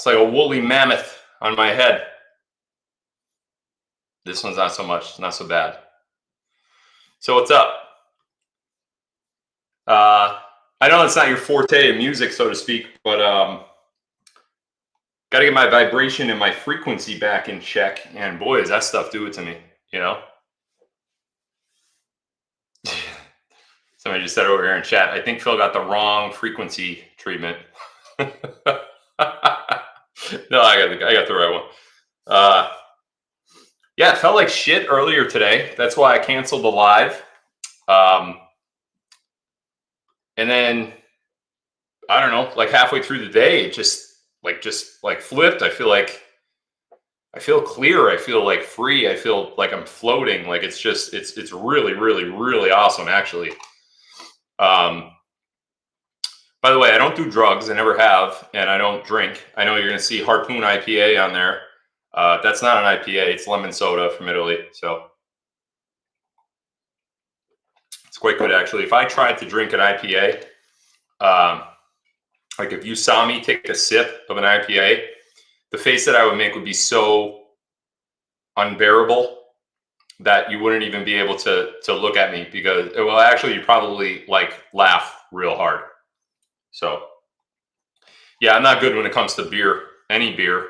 It's like a woolly mammoth on my head. This one's not so much, not so bad. So what's up? I know it's not your forte of music, so to speak, but got to get my vibration and my frequency back in check. And boy, does that stuff do it to me, you know? Somebody just said over here in chat, I think Phil got the wrong frequency treatment. No, I got the right one. Yeah, it felt like shit earlier today. That's why I canceled the live. And then I don't know, like halfway through the day, it just flipped. I feel clear. I feel like free. I feel like I'm floating. Like it's really, really, really awesome, actually. By the way, I don't do drugs. I never have, and I don't drink. I know you're going to see Harpoon IPA on there. That's not an IPA. It's lemon soda from Italy. So it's quite good, actually. If I tried to drink an IPA, like if you saw me take a sip of an IPA, the face that I would make would be so unbearable that you wouldn't even be able to look at me because, well, actually, you probably like laugh real hard. So yeah, I'm not good when it comes to beer, any beer,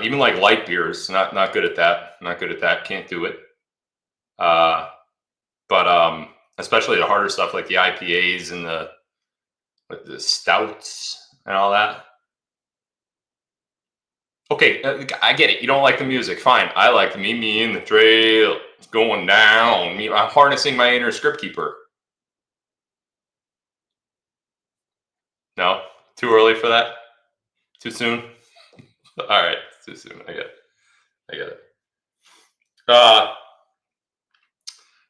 even like light beers. Not good at that. Not good at that. Can't do it. But especially the harder stuff like the IPAs and the stouts and all that. Okay, I get it. You don't like the music. Fine. I like the Meet Me in the Trail. It's going down. I'm harnessing my inner script keeper. No? Too early for that? Too soon? All right. Too soon. I get it.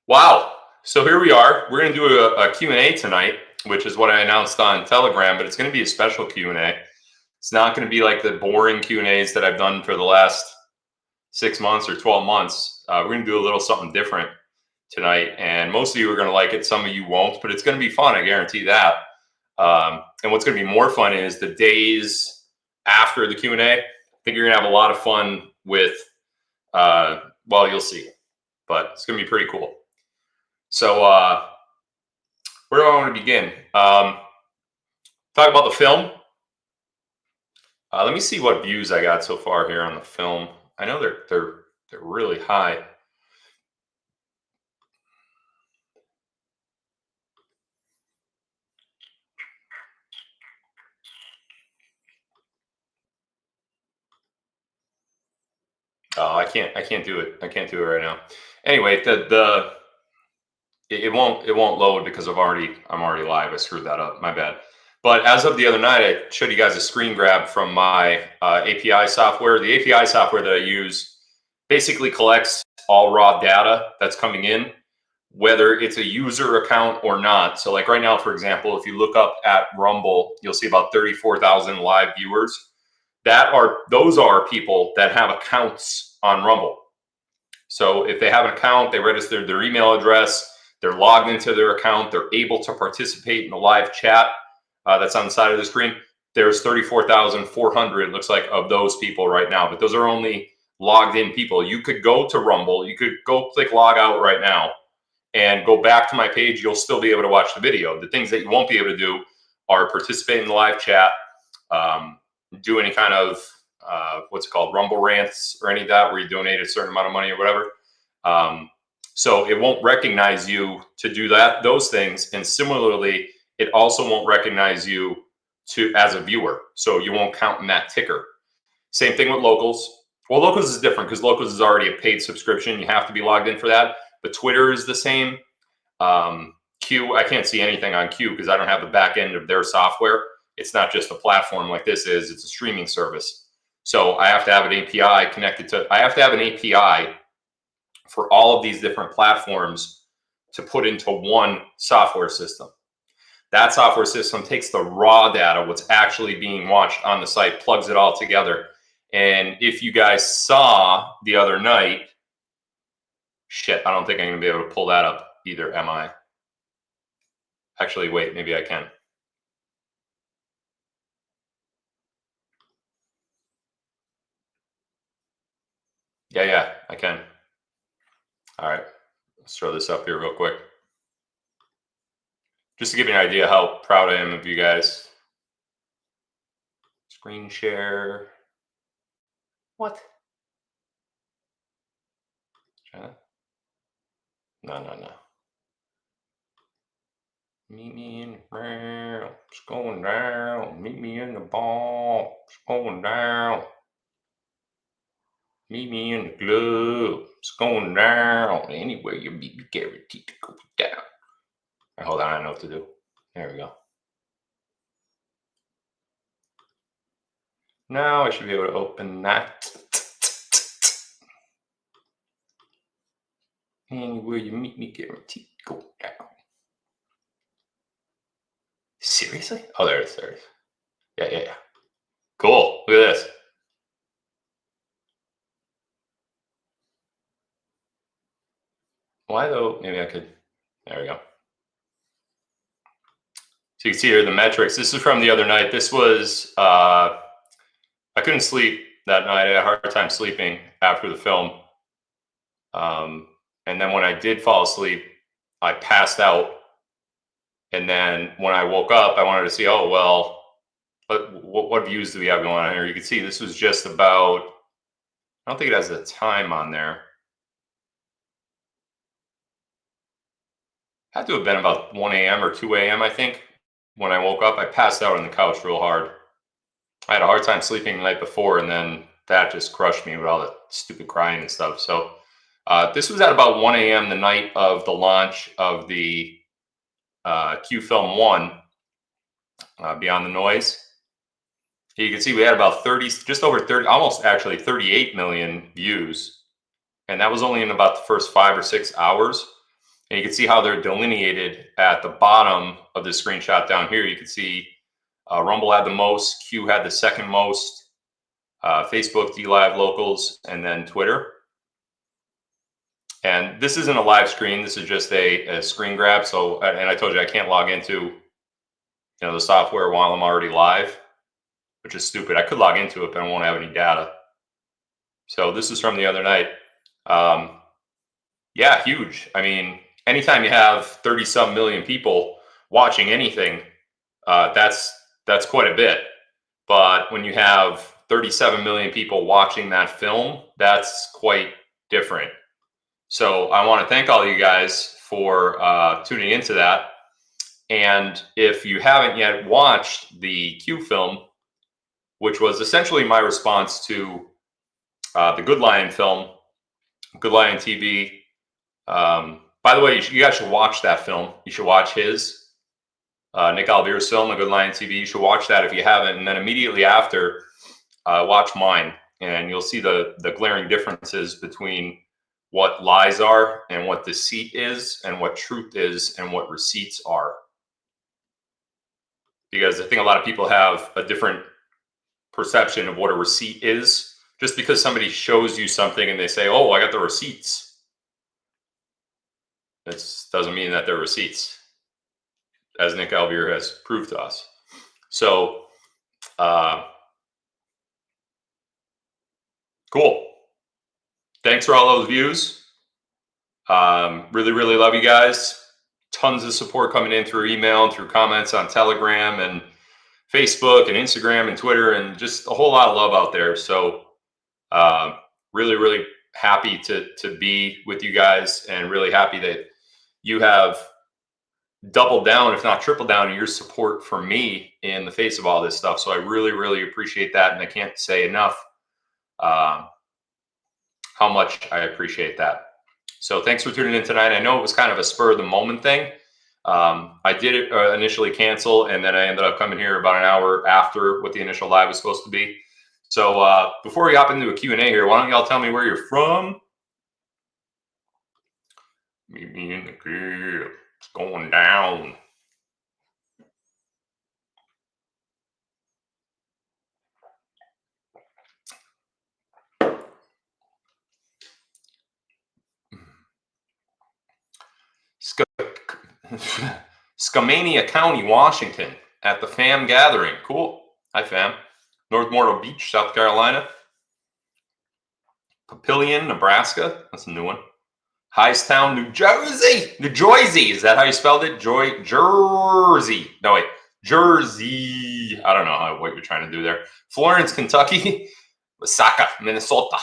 Wow. So here we are. We're going to do a Q&A tonight, which is what I announced on Telegram, but it's going to be a special Q&A. It's not going to be like the boring Q&As that I've done for the last 6 months or 12 months. We're going to do a little something different tonight, and most of you are going to like it. Some of you won't, but it's going to be fun. I guarantee that. And what's going to be more fun is the days after the Q&A. I think you're going to have a lot of fun with, well, you'll see, but it's going to be pretty cool. So where do I want to begin? Talk about the film. Let me see what views I got so far here on the film. I know they're really high. Oh, I can't do it. I can't do it right now. Anyway, it won't load because I'm already live. I screwed that up. My bad. But as of the other night, I showed you guys a screen grab from my API software. The API software that I use basically collects all raw data that's coming in, whether it's a user account or not. So like right now, for example, if you look up at Rumble, you'll see about 34,000 live viewers. Those are people that have accounts on Rumble. So if they have an account, they registered their email address, they're logged into their account, they're able to participate in the live chat that's on the side of the screen. There's 34,400, looks like, of those people right now. But those are only logged in people. You could go to Rumble. You could go click log out right now and go back to my page. You'll still be able to watch the video. The things that you won't be able to do are participate in the live chat, do any kind of, what's it called, Rumble rants or any of that where you donate a certain amount of money or whatever. So it won't recognize you to do those things. And similarly, it also won't recognize you as a viewer. So you won't count in that ticker. Same thing with Locals. Well, Locals is different because Locals is already a paid subscription. You have to be logged in for that. But Twitter is the same. Q, I can't see anything on Q because I don't have the back end of their software. It's not just a platform like this is. It's a streaming service. So I have to have an API connected to, I have to have an API for all of these different platforms to put into one software system. That software system takes the raw data, what's actually being watched on the site, plugs it all together. And if you guys saw the other night, shit, I don't think I'm going to be able to pull that up either, am I? Actually, wait, maybe I can. Yeah, I can. All right, let's throw this up here real quick. Just to give you an idea how proud I am of you guys. Screen share. What? China? No. Meet me in the ground. It's going down. Meet me in the ball. It's going down. Meet me in the club. It's going down. Anywhere you meet me, guaranteed to go down. Right, hold on, I know what to do. There we go. Now I should be able to open that. Anywhere you meet me, guaranteed to go down. Seriously? Oh, there it is. There it is. Yeah. Cool. Look at this. Why though? Maybe I could. There we go. So you can see here the metrics. This is from the other night. This was, I couldn't sleep that night. I had a hard time sleeping after the film. And then when I did fall asleep, I passed out. And then when I woke up, I wanted to see, oh, well, what views do we have going on here? You can see this was just about, I don't think it has the time on there. Had to have been about 1 a.m. or 2 a.m., I think. When I woke up, I passed out on the couch real hard. I had a hard time sleeping the night before, and then that just crushed me with all the stupid crying and stuff. So this was at about 1 a.m. the night of the launch of the Q Film 1, Beyond the Noise. Here you can see we had about 30, just over 30, almost actually 38 million views. And that was only in about the first 5 or 6 hours. And you can see how they're delineated at the bottom of the screenshot down here. You can see Rumble had the most, Q had the second most, Facebook, DLive, Locals, and then Twitter. And this isn't a live screen. This is just a screen grab. So, and I told you I can't log into the software while I'm already live, which is stupid. I could log into it, but I won't have any data. So this is from the other night. Yeah, huge. I mean, anytime you have 30-some million people watching anything, that's quite a bit. But when you have 37 million people watching that film, that's quite different. So I want to thank all you guys for tuning into that. And if you haven't yet watched the Q film, which was essentially my response to the Good Lion film, Good Lion TV. By the way, you guys should watch that film. You should watch his, Nick Alvear's film, The Good Lion TV. You should watch that if you haven't. And then immediately after, watch mine. And you'll see the glaring differences between what lies are and what deceit is and what truth is and what receipts are. Because I think a lot of people have a different perception of what a receipt is. Just because somebody shows you something and they say, oh, I got the receipts. This doesn't mean that they're receipts, as Nick Alvear has proved to us. So, cool. Thanks for all those views. Really, really love you guys. Tons of support coming in through email and through comments on Telegram and Facebook and Instagram and Twitter, and just a whole lot of love out there. So really, really happy to be with you guys, and really happy that you have doubled down, if not tripled down, in your support for me in the face of all this stuff. So I really, really appreciate that. And I can't say enough how much I appreciate that. So thanks for tuning in tonight. I know it was kind of a spur of the moment thing. I did initially cancel, and then I ended up coming here about an hour after what the initial live was supposed to be. So before we hop into a Q&A here, why don't y'all tell me where you're from? Meet me in the crib. It's going down. Skamania County, Washington, at the FAM gathering. Cool. Hi, FAM. North Myrtle Beach, South Carolina. Papillion, Nebraska. That's a new one. Hightstown, New Jersey. New Jersey. Is that how you spelled it? Jersey. No, wait. Jersey. I don't know what you're trying to do there. Florence, Kentucky. Osaka, Minnesota.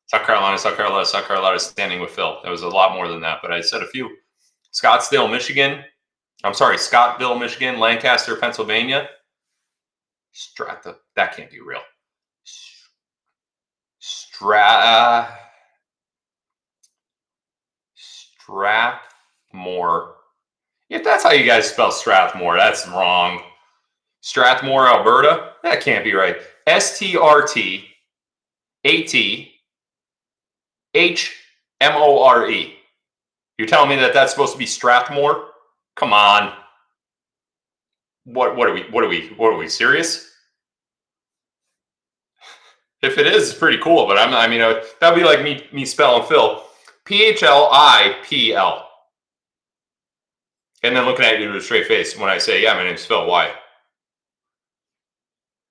South Carolina, South Carolina, South Carolina, standing with Phil. That was a lot more than that, but I said a few. Scottsdale, Michigan. I'm sorry, Scottville, Michigan. Lancaster, Pennsylvania. Strata. That can't be real. Strathmore. If that's how you guys spell Strathmore, that's wrong. Strathmore, Alberta. That can't be right. STRTATHMORE. You're telling me that that's supposed to be Strathmore? Come on. What are we serious? If it is, it's pretty cool, but that'd be like me spelling Phil. PHLIPL. And then looking at you with a straight face when I say, yeah, my name's Phil. Why?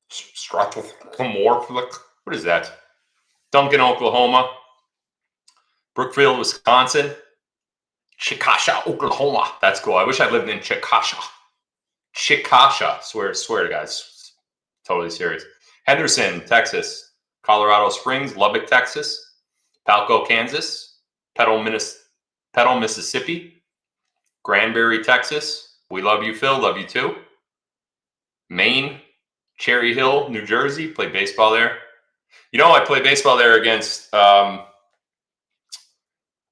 Strathmore? What is that? Duncan, Oklahoma. Brookfield, Wisconsin. Chickasha, Oklahoma. That's cool. I wish I lived in Chickasha. Chickasha. Swear to guys. Totally serious. Henderson, Texas. Colorado Springs, Lubbock, Texas. Palco, Kansas. Petal, Mississippi. Granbury, Texas. We love you, Phil. Love you too. Maine. Cherry Hill, New Jersey. Played baseball there. I played baseball there against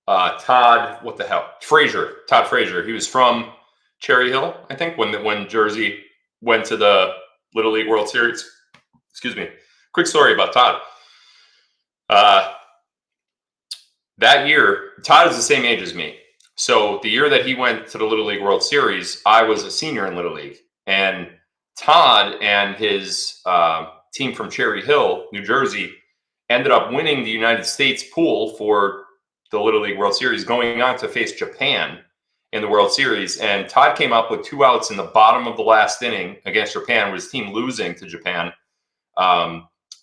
Todd, what the hell? Todd Frazier. He was from Cherry Hill, I think, when Jersey went to the Little League World Series. Excuse me. Quick story about Todd. That year, Todd is the same age as me. So the year that he went to the Little League World Series, I was a senior in Little League. And Todd and his team from Cherry Hill, New Jersey, ended up winning the United States pool for the Little League World Series, going on to face Japan in the World Series. And Todd came up with 2 outs in the bottom of the last inning against Japan, with his team losing to Japan.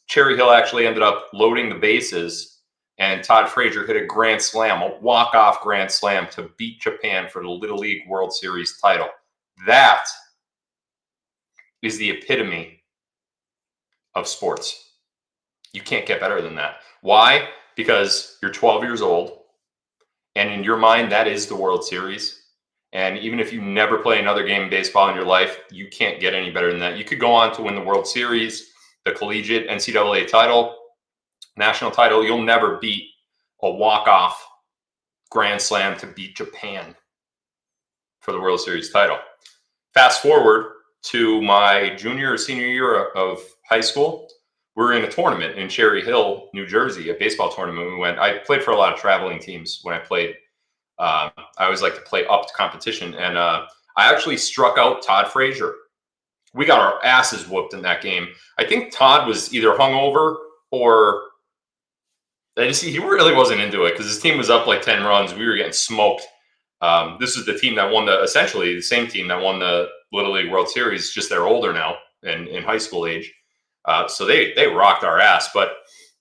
Cherry Hill actually ended up loading the bases, and Todd Frazier hit a grand slam, a walk-off grand slam to beat Japan for the Little League World Series title. That is the epitome of sports. You can't get better than that. Why? Because you're 12 years old, and in your mind, that is the World Series. And even if you never play another game of baseball in your life, you can't get any better than that. You could go on to win the World Series, the collegiate NCAA title, national title. You'll never beat a walk-off grand slam to beat Japan for the World Series title. Fast forward to my junior or senior year of high school. We're in a tournament in Cherry Hill, New Jersey, a baseball tournament. I played for a lot of traveling teams when I played. I always like to play up to competition. And I actually struck out Todd Frazier. We got our asses whooped in that game. I think Todd was either hungover or he really wasn't into it, because his team was up like 10 runs. We were getting smoked. This is the team that won essentially the same team that won the Little League World Series, just they're older now and in high school age. So they rocked our ass. But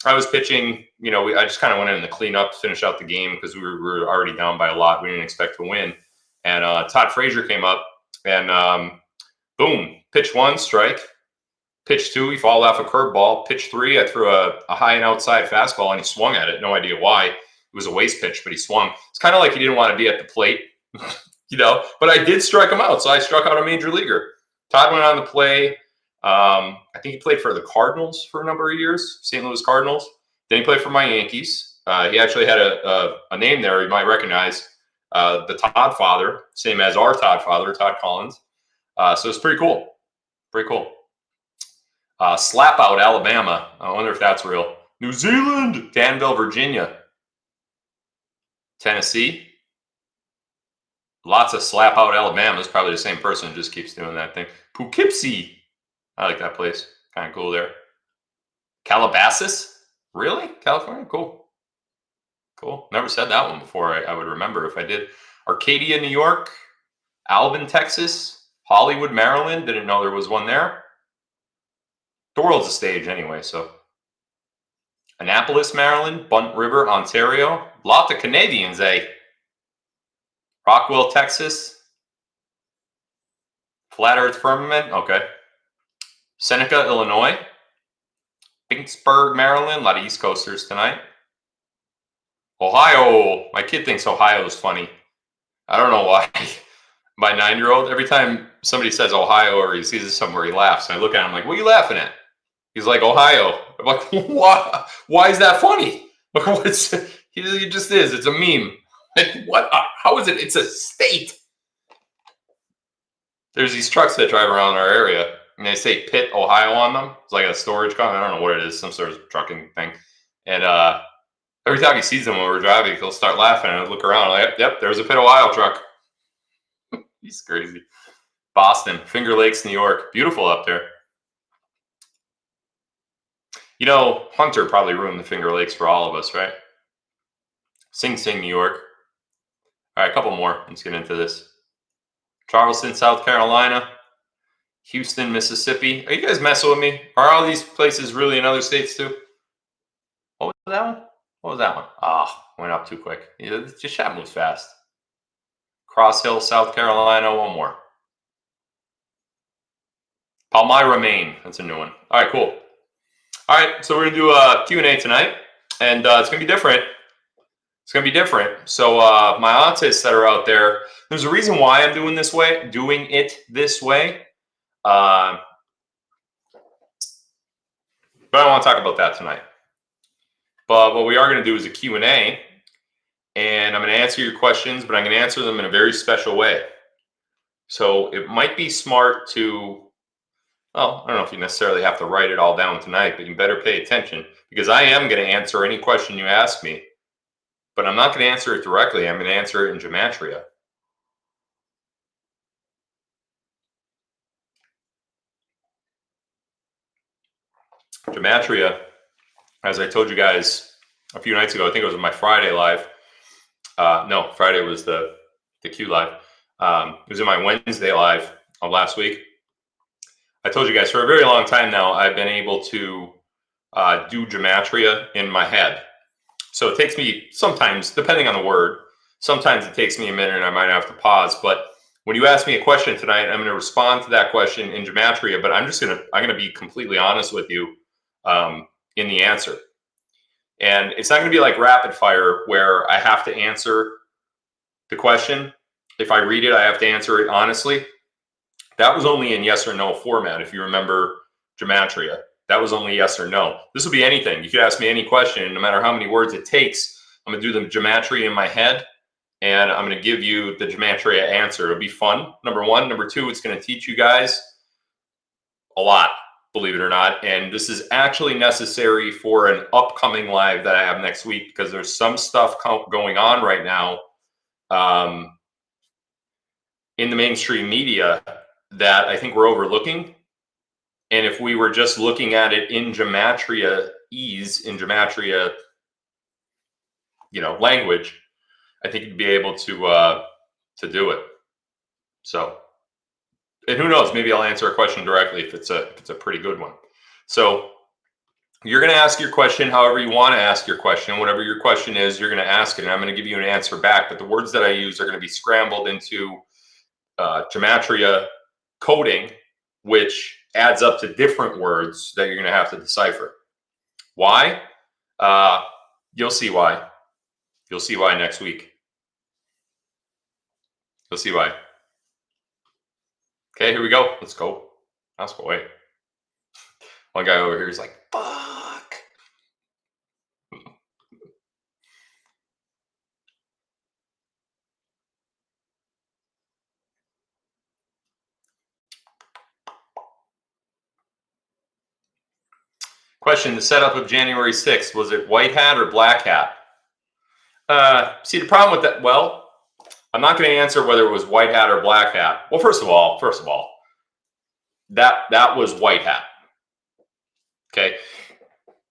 I was pitching, I just kind of went in to clean up, finish out the game, because we were already down by a lot. We didn't expect to win. And Todd Frazier came up and boom, pitch 1, strike. Pitch 2, he fouled off a curveball. Pitch 3, I threw a high and outside fastball, and he swung at it. No idea why. It was a waste pitch, but he swung. It's kind of like he didn't want to be at the plate, But I did strike him out, so I struck out a major leaguer. Todd went on to play. I think he played for the Cardinals for a number of years, St. Louis Cardinals. Then he played for my Yankees. He actually had a name there you might recognize, the Todd father, same as our Todd father, Todd Collins. So it's pretty cool. Pretty cool. Slap Out, Alabama. I wonder if that's real. New Zealand. Danville, Virginia. Tennessee. Lots of Slap Out, Alabama. It's probably the same person who just keeps doing that thing. Poughkeepsie. I like that place. Kind of cool there. Calabasas. Really? California? Cool. Cool. Never said that one before. I would remember if I did. Arcadia, New York. Alvin, Texas. Hollywood, Maryland. Didn't know there was one there. The world's a stage anyway, so Annapolis, Maryland. Bunt River, Ontario. Lot of Canadians, eh? Rockwell, Texas. Flat Earth Firmament. Okay. Seneca, Illinois. Finksburg, Maryland. A lot of East Coasters tonight. Ohio. My kid thinks Ohio is funny. I don't know why. My 9-year-old, every time somebody says Ohio or he sees it somewhere, he laughs. And I look at him like, what are you laughing at? He's like, Ohio. I'm like, why? Why is that funny? He just is. It's a meme. Like, what? How is it? It's a state. There's these trucks that drive around our area, and they say Pitt, Ohio on them. It's like a storage company. I don't know what it is, some sort of trucking thing. And every time he sees them when we're driving, he'll start laughing and I'll look around. Like, yep, there's a Pitt, Ohio truck. He's crazy. Boston, Finger Lakes, New York. Beautiful up there. You know, Hunter probably ruined the Finger Lakes for all of us, right? Sing Sing, New York. All right, a couple more. Let's get into this. Charleston, South Carolina. Houston, Mississippi. Are you guys messing with me? Are all these places really in other states too? What was that one? What was that one? Went up too quick. Yeah, just chat moves fast. Cross Hill, South Carolina. One more. Palmyra, Maine. That's a new one. All right, cool. All right, so we're going to do a Q&A tonight, and it's going to be different. It's going to be different. So my auntists that are out there, there's a reason why I'm doing it this way. But I don't want to talk about that tonight. But what we are going to do is a Q&A, and I'm going to answer your questions, but I'm going to answer them in a very special way. So it might be smart to, well, I don't know if you necessarily have to write it all down tonight, but you better pay attention, because I am going to answer any question you ask me, but I'm not going to answer it directly. I'm going to answer it in gematria. Gematria, as I told you guys a few nights ago, I think it was my Friday live. No, Friday was the Q live. It was in my Wednesday live of last week. I told you guys for a very long time now, I've been able to do gematria in my head. So it takes me sometimes, depending on the word, sometimes it takes me a minute and I might have to pause. But when you ask me a question tonight, I'm going to respond to that question in gematria, but I'm going to be completely honest with you in the answer. And it's not going to be like rapid fire where I have to answer the question. If I read it, I have to answer it honestly. That was only in yes or no format. If you remember gematria, that was only yes or no. This will be anything. You could ask me any question, no matter how many words it takes. I'm going to do the gematria in my head, and I'm going to give you the gematria answer. It'll be fun, number one. Number two, it's going to teach you guys a lot, believe it or not. And this is actually necessary for an upcoming live that I have next week, because there's some stuff going on right now in the mainstream media that I think we're overlooking. And if we were just looking at it in gematria language, I think you'd be able to do it. So, and who knows, maybe I'll answer a question directly if it's a pretty good one. So you're going to ask your question however you want to ask your question. Whatever your question is, you're going to ask it, and I'm going to give you an answer back. But the words that I use are going to be scrambled into gematria coding, which adds up to different words that you're going to have to decipher. Why? You'll see why. You'll see why next week. You'll see why. Okay, here we go. Let's go. Let's go away. One guy over here is like, fuck. Question, the setup of January 6th, was it white hat or black hat? See, the problem with that, well, I'm not going to answer whether it was white hat or black hat. Well, first of all, that was white hat. Okay.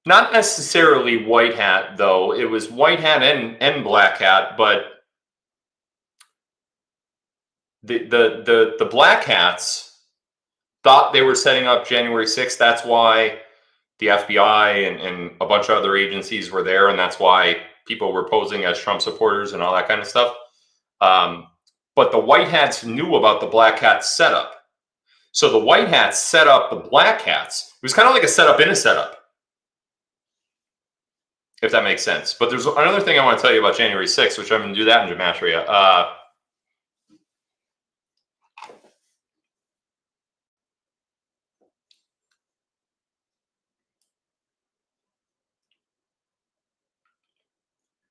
Not necessarily white hat, though. It was white hat and black hat, but the black hats thought they were setting up January 6th. That's why the FBI and a bunch of other agencies were there, and that's why people were posing as Trump supporters and all that kind of stuff. But the white hats knew about the black hat setup. So the white hats set up the black hats. It was kind of like a setup in a setup, if that makes sense. But there's another thing I want to tell you about January 6th, which I'm going to do that in Gematria.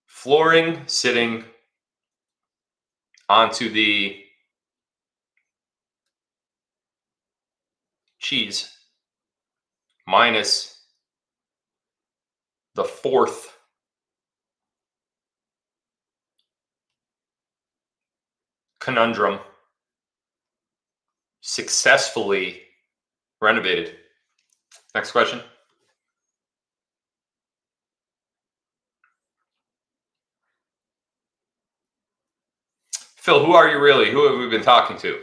Flooring sitting onto the cheese minus the fourth conundrum successfully renovated. Next question. Phil, who are you really? Who have we been talking to?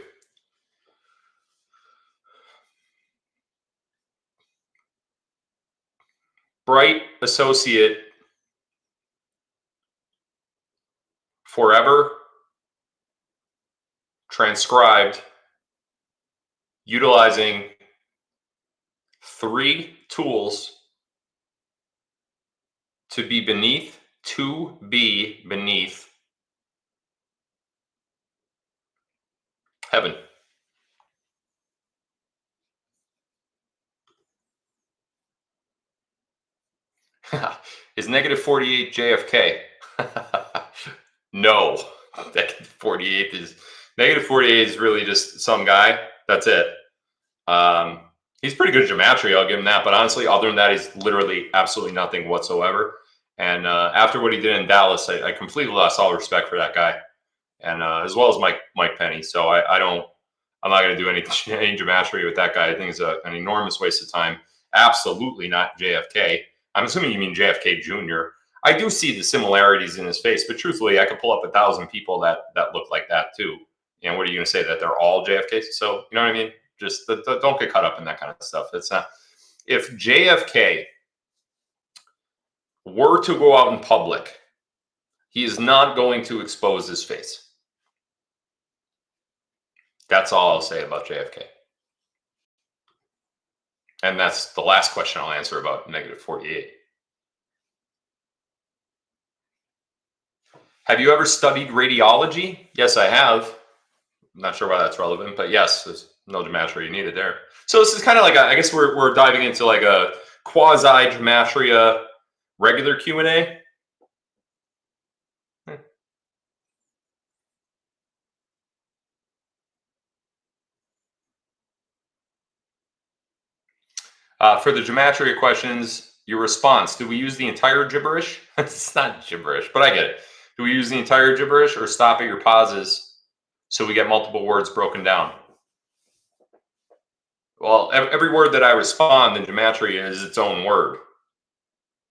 Bright associate forever transcribed utilizing 3 tools to be beneath heaven. Is negative 48 JFK? No. Negative 48 is really just some guy. That's it. He's pretty good at gematria, I'll give him that. But honestly, other than that, he's literally absolutely nothing whatsoever. And after what he did in Dallas, I completely lost all respect for that guy, and as well as Mike Penny. So I'm not going to do any gematria with that guy. I think it's an enormous waste of time. Absolutely not JFK. I'm assuming you mean JFK Jr. I do see the similarities in his face, but truthfully, I could pull up 1,000 people that look like that too. And what are you going to say, that they're all JFK? So you know what I mean? Just don't get caught up in that kind of stuff. It's not. If JFK were to go out in public, he is not going to expose his face. That's all I'll say about JFK. And that's the last question I'll answer about negative 48. Have you ever studied radiology? Yes, I have. I'm not sure why that's relevant, but yes, there's no gematria needed there. So this is kind of like, I guess we're diving into like a quasi-gematria regular Q&A. For the gematria questions, your response: do we use the entire gibberish? It's not gibberish, but I get it. Do we use the entire gibberish or stop at your pauses so we get multiple words broken down? Well, every word that I respond in gematria is its own word.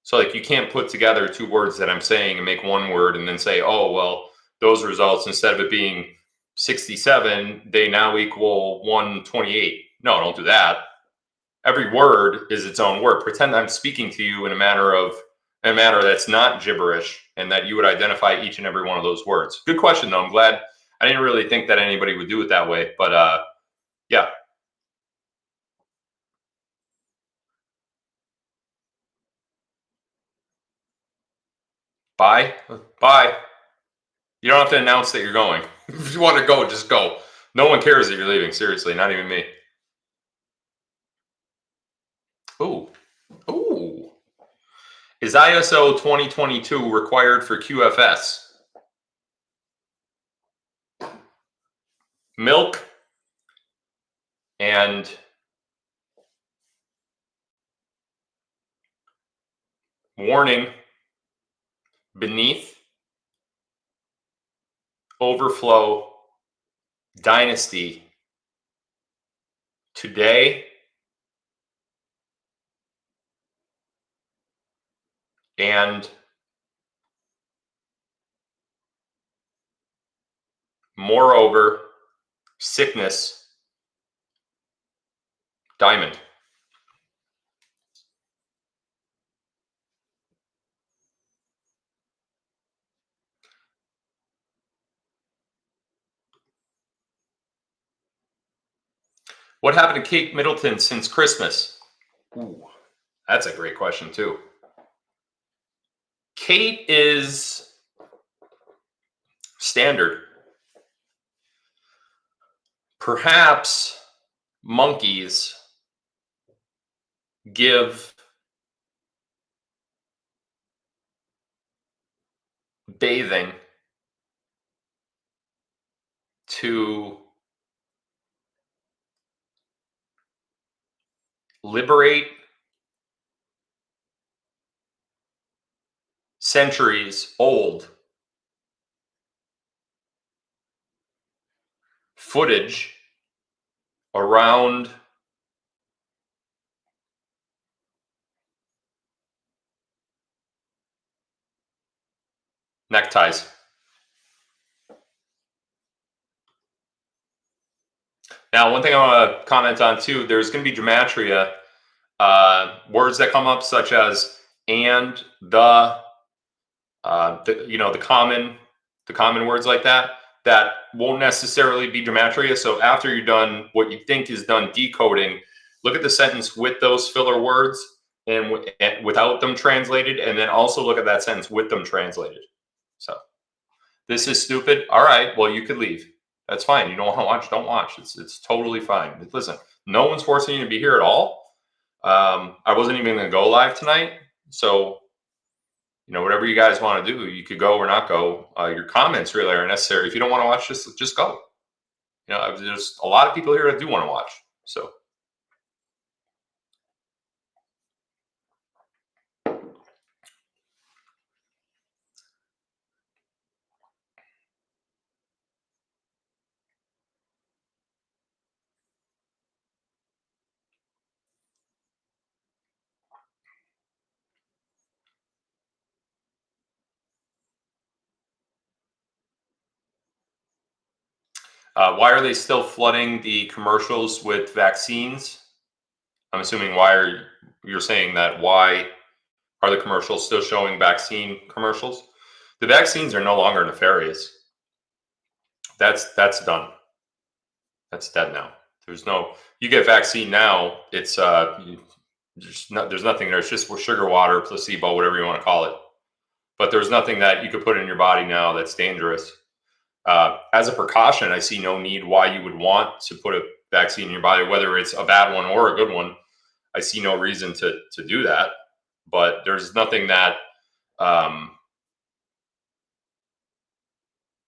So like you can't put together 2 words that I'm saying and make one word and then say, oh, well, those results, instead of it being 67, they now equal 128. No, don't do that. Every word is its own word. Pretend I'm speaking to you in a manner that's not gibberish, and that you would identify each and every one of those words. Good question, though. I'm glad. I didn't really think that anybody would do it that way, but yeah. Bye. You don't have to announce that you're going. If you want to go, just go. No one cares that you're leaving. Seriously, not even me. Ooh. Is ISO 2022 required for QFS? Milk and warning: beneath, overflow, dynasty, today, and moreover, sickness, diamond. What happened to Kate Middleton since Christmas? Ooh, that's a great question too. Kate is standard. Perhaps monkeys give bathing to liberate centuries old footage around neckties. Now, one thing I want to comment on too, there's going to be gematria, words that come up such as and, the common words like that, that won't necessarily be gematria. So after you're done what you think is done decoding, look at the sentence with those filler words and without them translated, and then also look at that sentence with them translated. So this is stupid. All right, well, you could leave. That's fine. You don't want to watch, don't watch. It's totally fine. Listen, no one's forcing you to be here at all. I wasn't even going to go live tonight, so whatever you guys want to do, you could go or not go. Your comments really are necessary. If you don't want to watch, just go. There's a lot of people here that do want to watch. So. Why are they still flooding the commercials with vaccines? I'm assuming you're saying that why are the commercials still showing vaccine commercials? The vaccines are no longer nefarious. That's done. That's dead now. You get vaccine now, it's there's nothing there. It's just sugar water, placebo, whatever you want to call it. But there's nothing that you could put in your body now that's dangerous. As a precaution, I see no need why you would want to put a vaccine in your body, whether it's a bad one or a good one. I see no reason to do that. But there's nothing that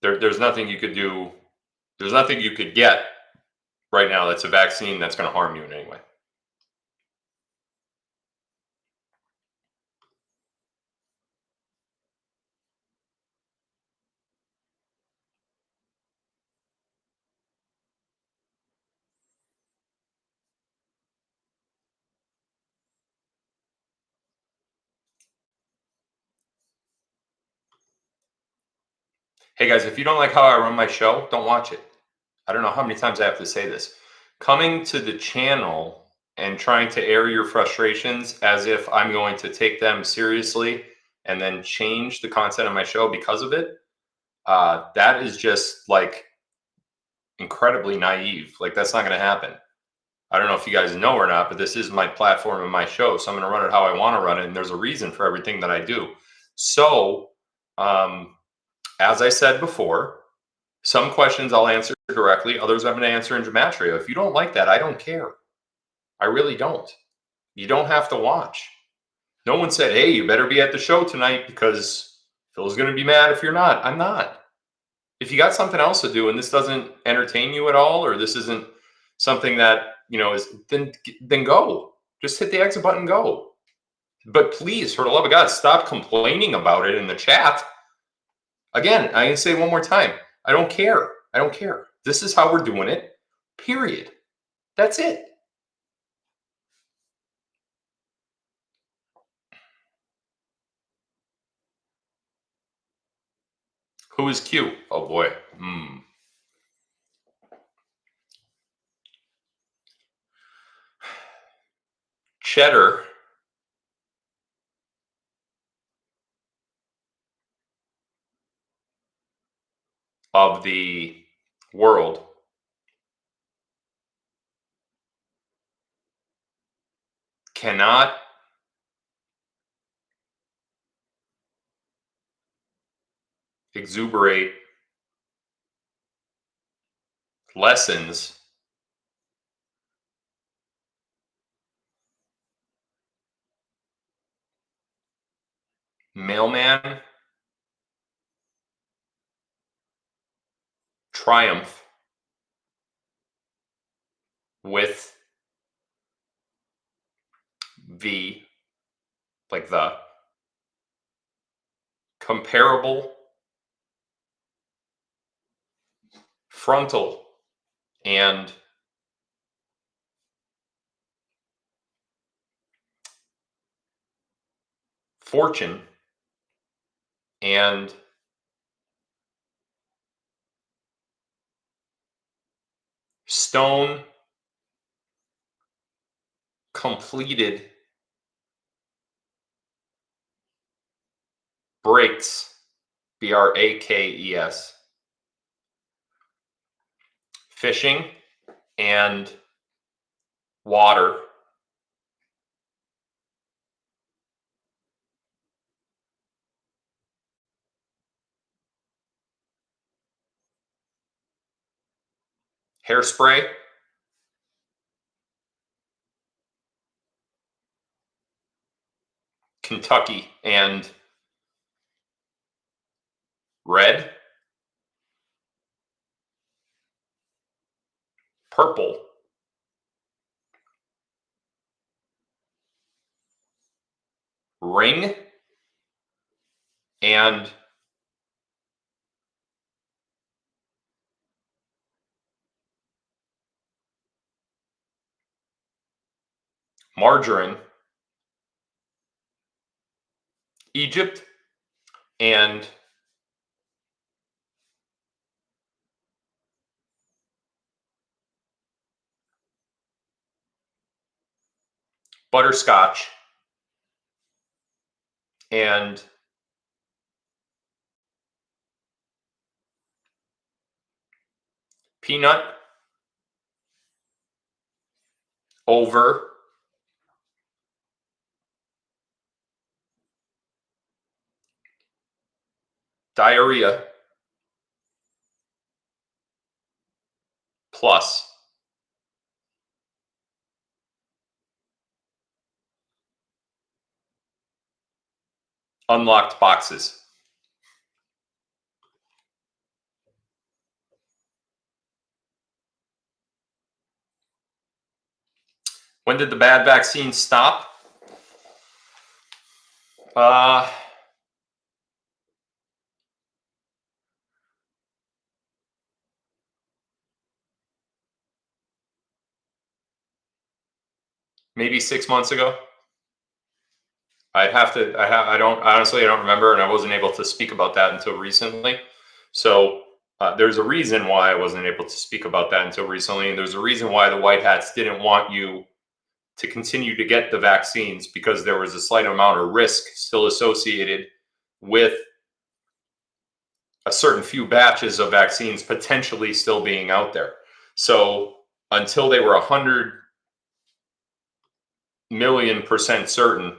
there's nothing you could do. There's nothing you could get right now that's a vaccine that's going to harm you in any way. Hey guys, if you don't like how I run my show, don't watch it. I don't know how many times I have to say this. Coming to the channel and trying to air your frustrations as if I'm going to take them seriously and then change the content of my show because of it, that is just like incredibly naive. Like, that's not going to happen. I don't know if you guys know or not, but this is my platform and my show. So I'm going to run it how I want to run it. And there's a reason for everything that I do. So, as I said before, some questions I'll answer directly. Others I'm going to answer in gematria. If you don't like that, I don't care. I really don't. You don't have to watch. No one said, hey, you better be at the show tonight because Phil's going to be mad if you're not. I'm not. If you got something else to do and this doesn't entertain you at all, or this isn't something that, is, then go. Just hit the exit button and go. But please, for the love of God, stop complaining about it in the chat. Again, I can say it one more time. I don't care. I don't care. This is how we're doing it. Period. That's it. Who is Q? Oh boy. Cheddar of the world cannot exuberate lessons mailman triumph with the, like the comparable frontal and fortune and stone completed breaks, BRAKES, fishing and water hairspray Kentucky and red purple ring and margarine Egypt and butterscotch and peanut over diarrhea plus unlocked boxes. When did the bad vaccine stop? Maybe 6 months ago. I honestly, I don't remember, and I wasn't able to speak about that until recently. So there's a reason why I wasn't able to speak about that until recently, and there's a reason why the White Hats didn't want you to continue to get the vaccines, because there was a slight amount of risk still associated with a certain few batches of vaccines potentially still being out there. So until they were 100,000,000% certain,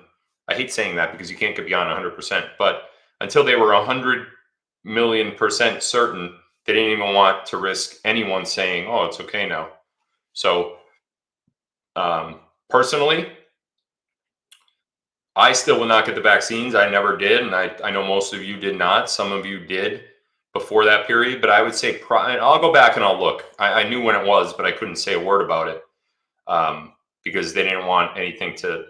I hate saying that because you can't get beyond 100%, but until they were 100,000,000% certain, they didn't even want to risk anyone saying, oh, it's okay now. So personally, I still will not get the vaccines. I never did, and I know most of you did not. Some of you did before that period, but I would say I'll go back and I'll look. I knew when it was, but I couldn't say a word about it because they didn't want anything to,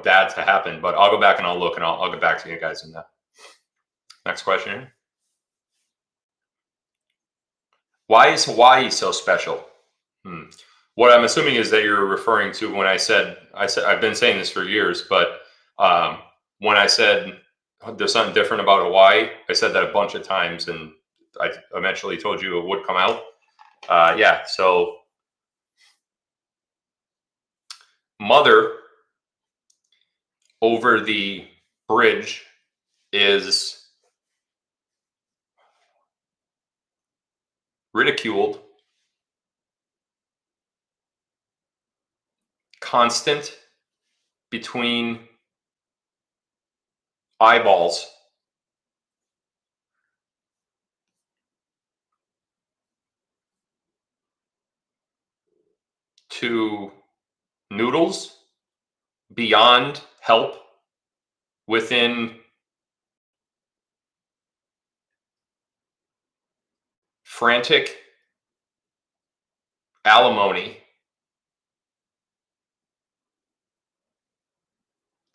bad to happen. But I'll go back and I'll look, and I'll get back to you guys in that. Next question. Why is Hawaii so special? What I'm assuming is that you're referring to when I said I've been saying this for years, but when I said there's something different about Hawaii, I said that a bunch of times, and I eventually told you it would come out. Yeah, so mother over the bridge is ridiculed, constant between eyeballs to noodles beyond help within frantic alimony,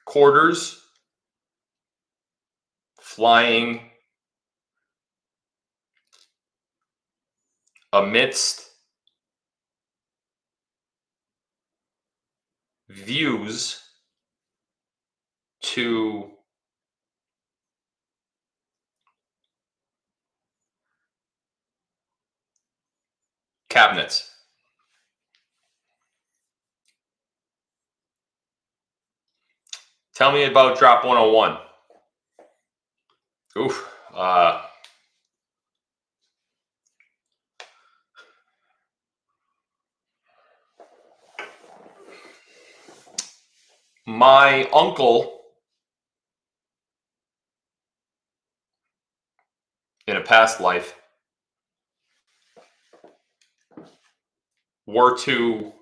quarters flying amidst views to cabinets. Tell me about Drop 101. Oof. My uncle, in a past life, were to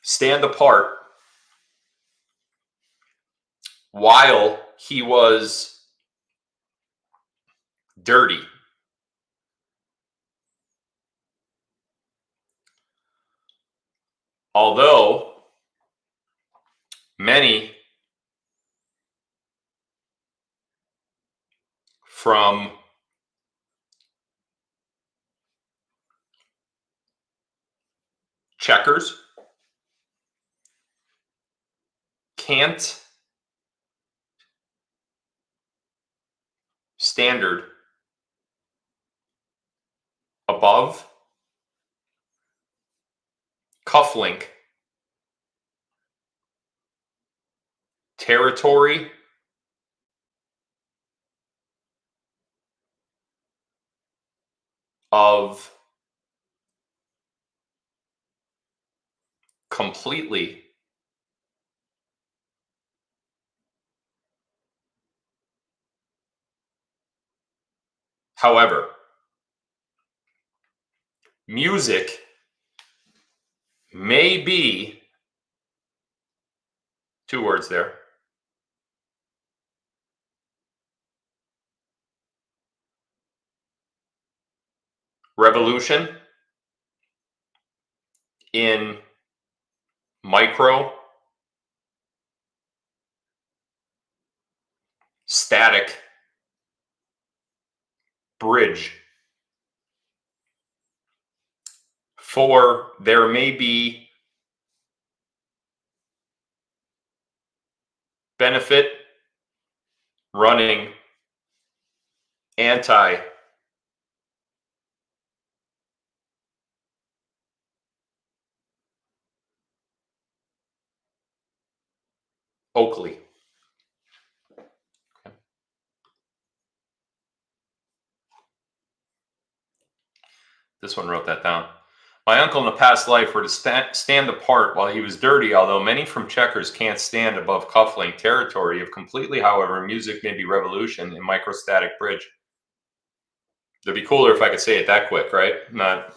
stand apart while he was dirty, although many from checkers can't standard above cufflink territory of completely however, music may be, two words there, revolution in micro static bridge. For there may be benefit running anti Oakley. This one wrote that down. My uncle in a past life were to stand apart while he was dirty, although many from checkers can't stand above cufflink territory of completely, however, music may be revolution in microstatic bridge. It'd be cooler if I could say it that quick, right? Not.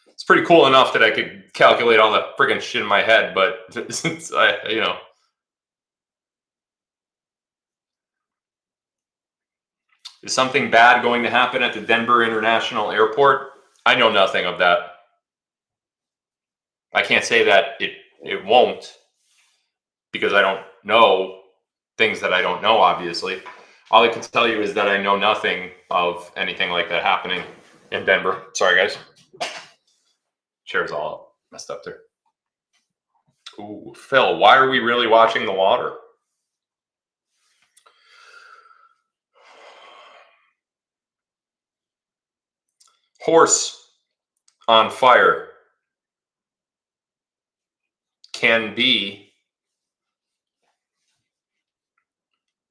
It's pretty cool enough that I could calculate all the friggin' shit in my head, but since you know. Is something bad going to happen at the Denver International Airport? I know nothing of that. I can't say that it won't, because I don't know things that I don't know, obviously. All I can tell you is that I know nothing of anything like that happening in Denver. Sorry, guys. Chair's all messed up there. Ooh, Phil, why are we really watching the water? Horse on fire can be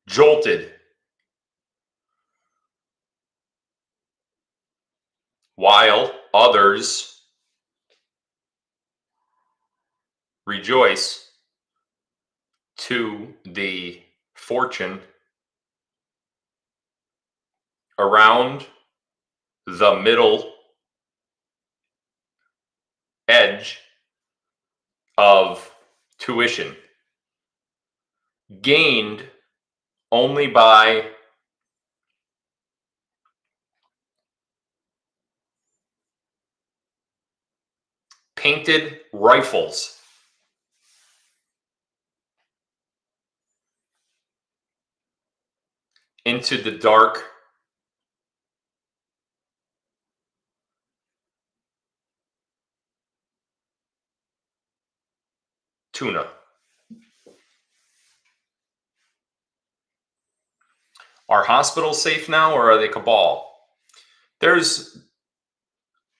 jolted while others rejoice to the fortune around the middle edge of tuition, gained only by painted rifles into the dark tuna. Are hospitals safe now, or are they cabal?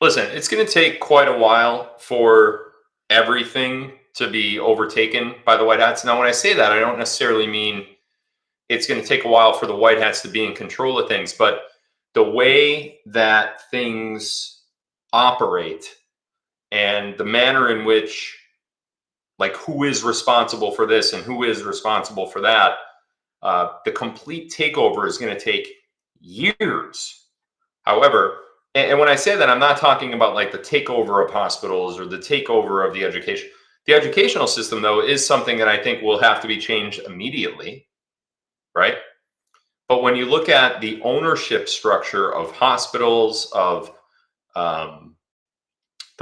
Listen, it's going to take quite a while for everything to be overtaken by the white hats. Now, when I say that, I don't necessarily mean it's going to take a while for the white hats to be in control of things, but the way that things operate and the manner in which, like, who is responsible for this and who is responsible for that, the complete takeover is going to take years. However, and when I say that, I'm not talking about like the takeover of hospitals or the takeover of the education. The educational system, though, is something that I think will have to be changed immediately, right? But when you look at the ownership structure of hospitals, of the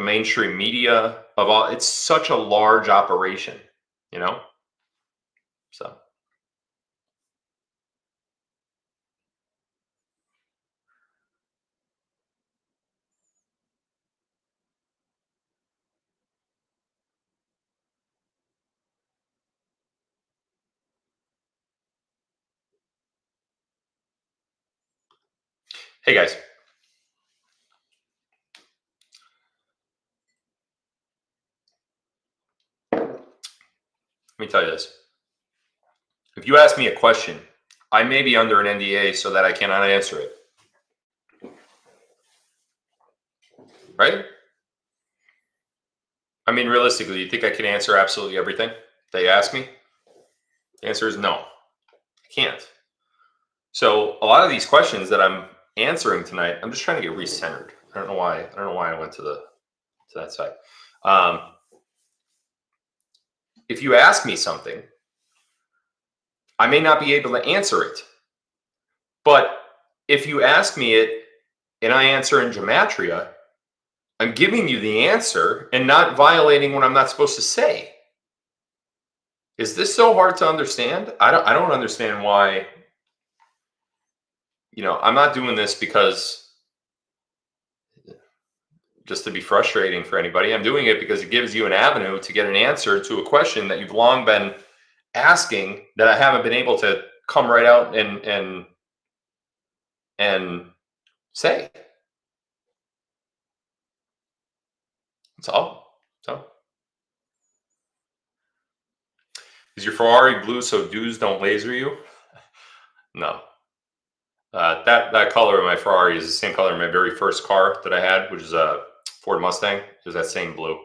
mainstream media, of all, it's such a large operation, you know? So. Hey guys, let me tell you this. If you ask me a question, I may be under an NDA so that I cannot answer it. Right? I mean, realistically, you think I can answer absolutely everything they ask me? The answer is no. I can't. So a lot of these questions that I'm answering tonight, I'm just trying to get recentered. I don't know why I went to that side. If you ask me something, I may not be able to answer it. But if you ask me it and I answer in gematria, I'm giving you the answer and not violating what I'm not supposed to say. Is this so hard to understand? I don't understand why. I'm not doing this because just to be frustrating for anybody. I'm doing it because it gives you an avenue to get an answer to a question that you've long been asking that I haven't been able to come right out and say. That's all. So, is your Ferrari blue so dudes don't laser you? No. That color of my Ferrari is the same color in my very first car that I had, which is a Ford Mustang. It was that same blue.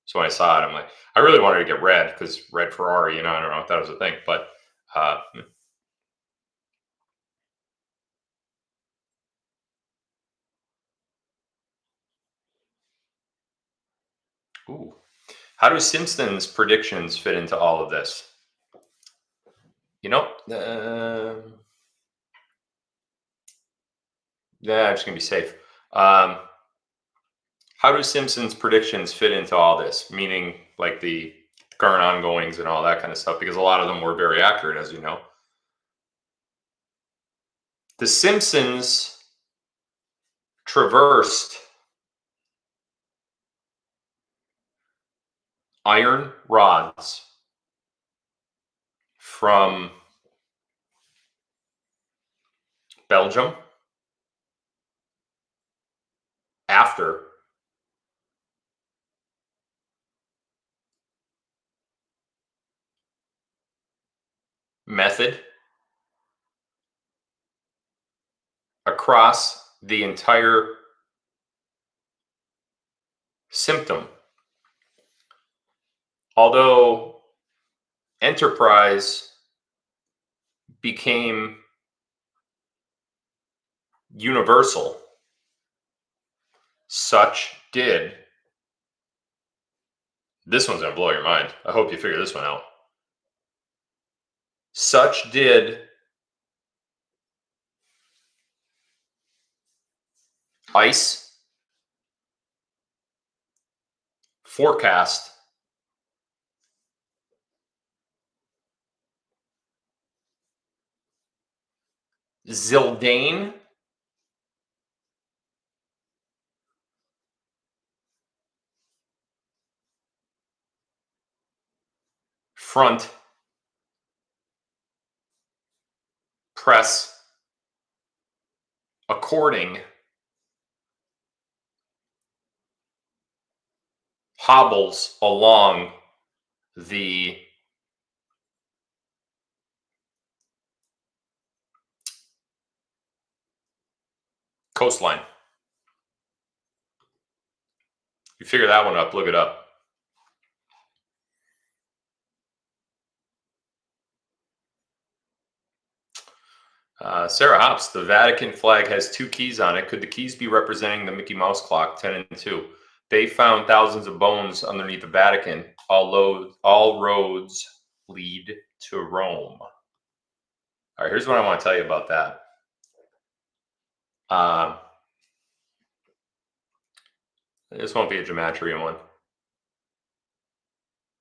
So when I saw it, I'm like, I really wanted to get red because red Ferrari, I don't know if that was a thing, but ooh. How do Simpsons predictions fit into all of this? Yeah, I'm just gonna be safe. How do Simpsons predictions fit into all this? Meaning, like the current ongoings and all that kind of stuff, because a lot of them were very accurate, as you know. The Simpsons traversed iron rods from Belgium after method across the entire symptom. Although enterprise became universal, such did, this one's going to blow your mind. I hope you figure this one out. Such did ice forecast Zildane front press according hobbles along the coastline. You figure that one up, look it up. Sarah Hops, the Vatican flag has 2 keys on it. Could the keys be representing the Mickey Mouse clock, 10 and 2? They found thousands of bones underneath the Vatican. All roads lead to Rome. All right, here's what I want to tell you about that. This won't be a gematria one.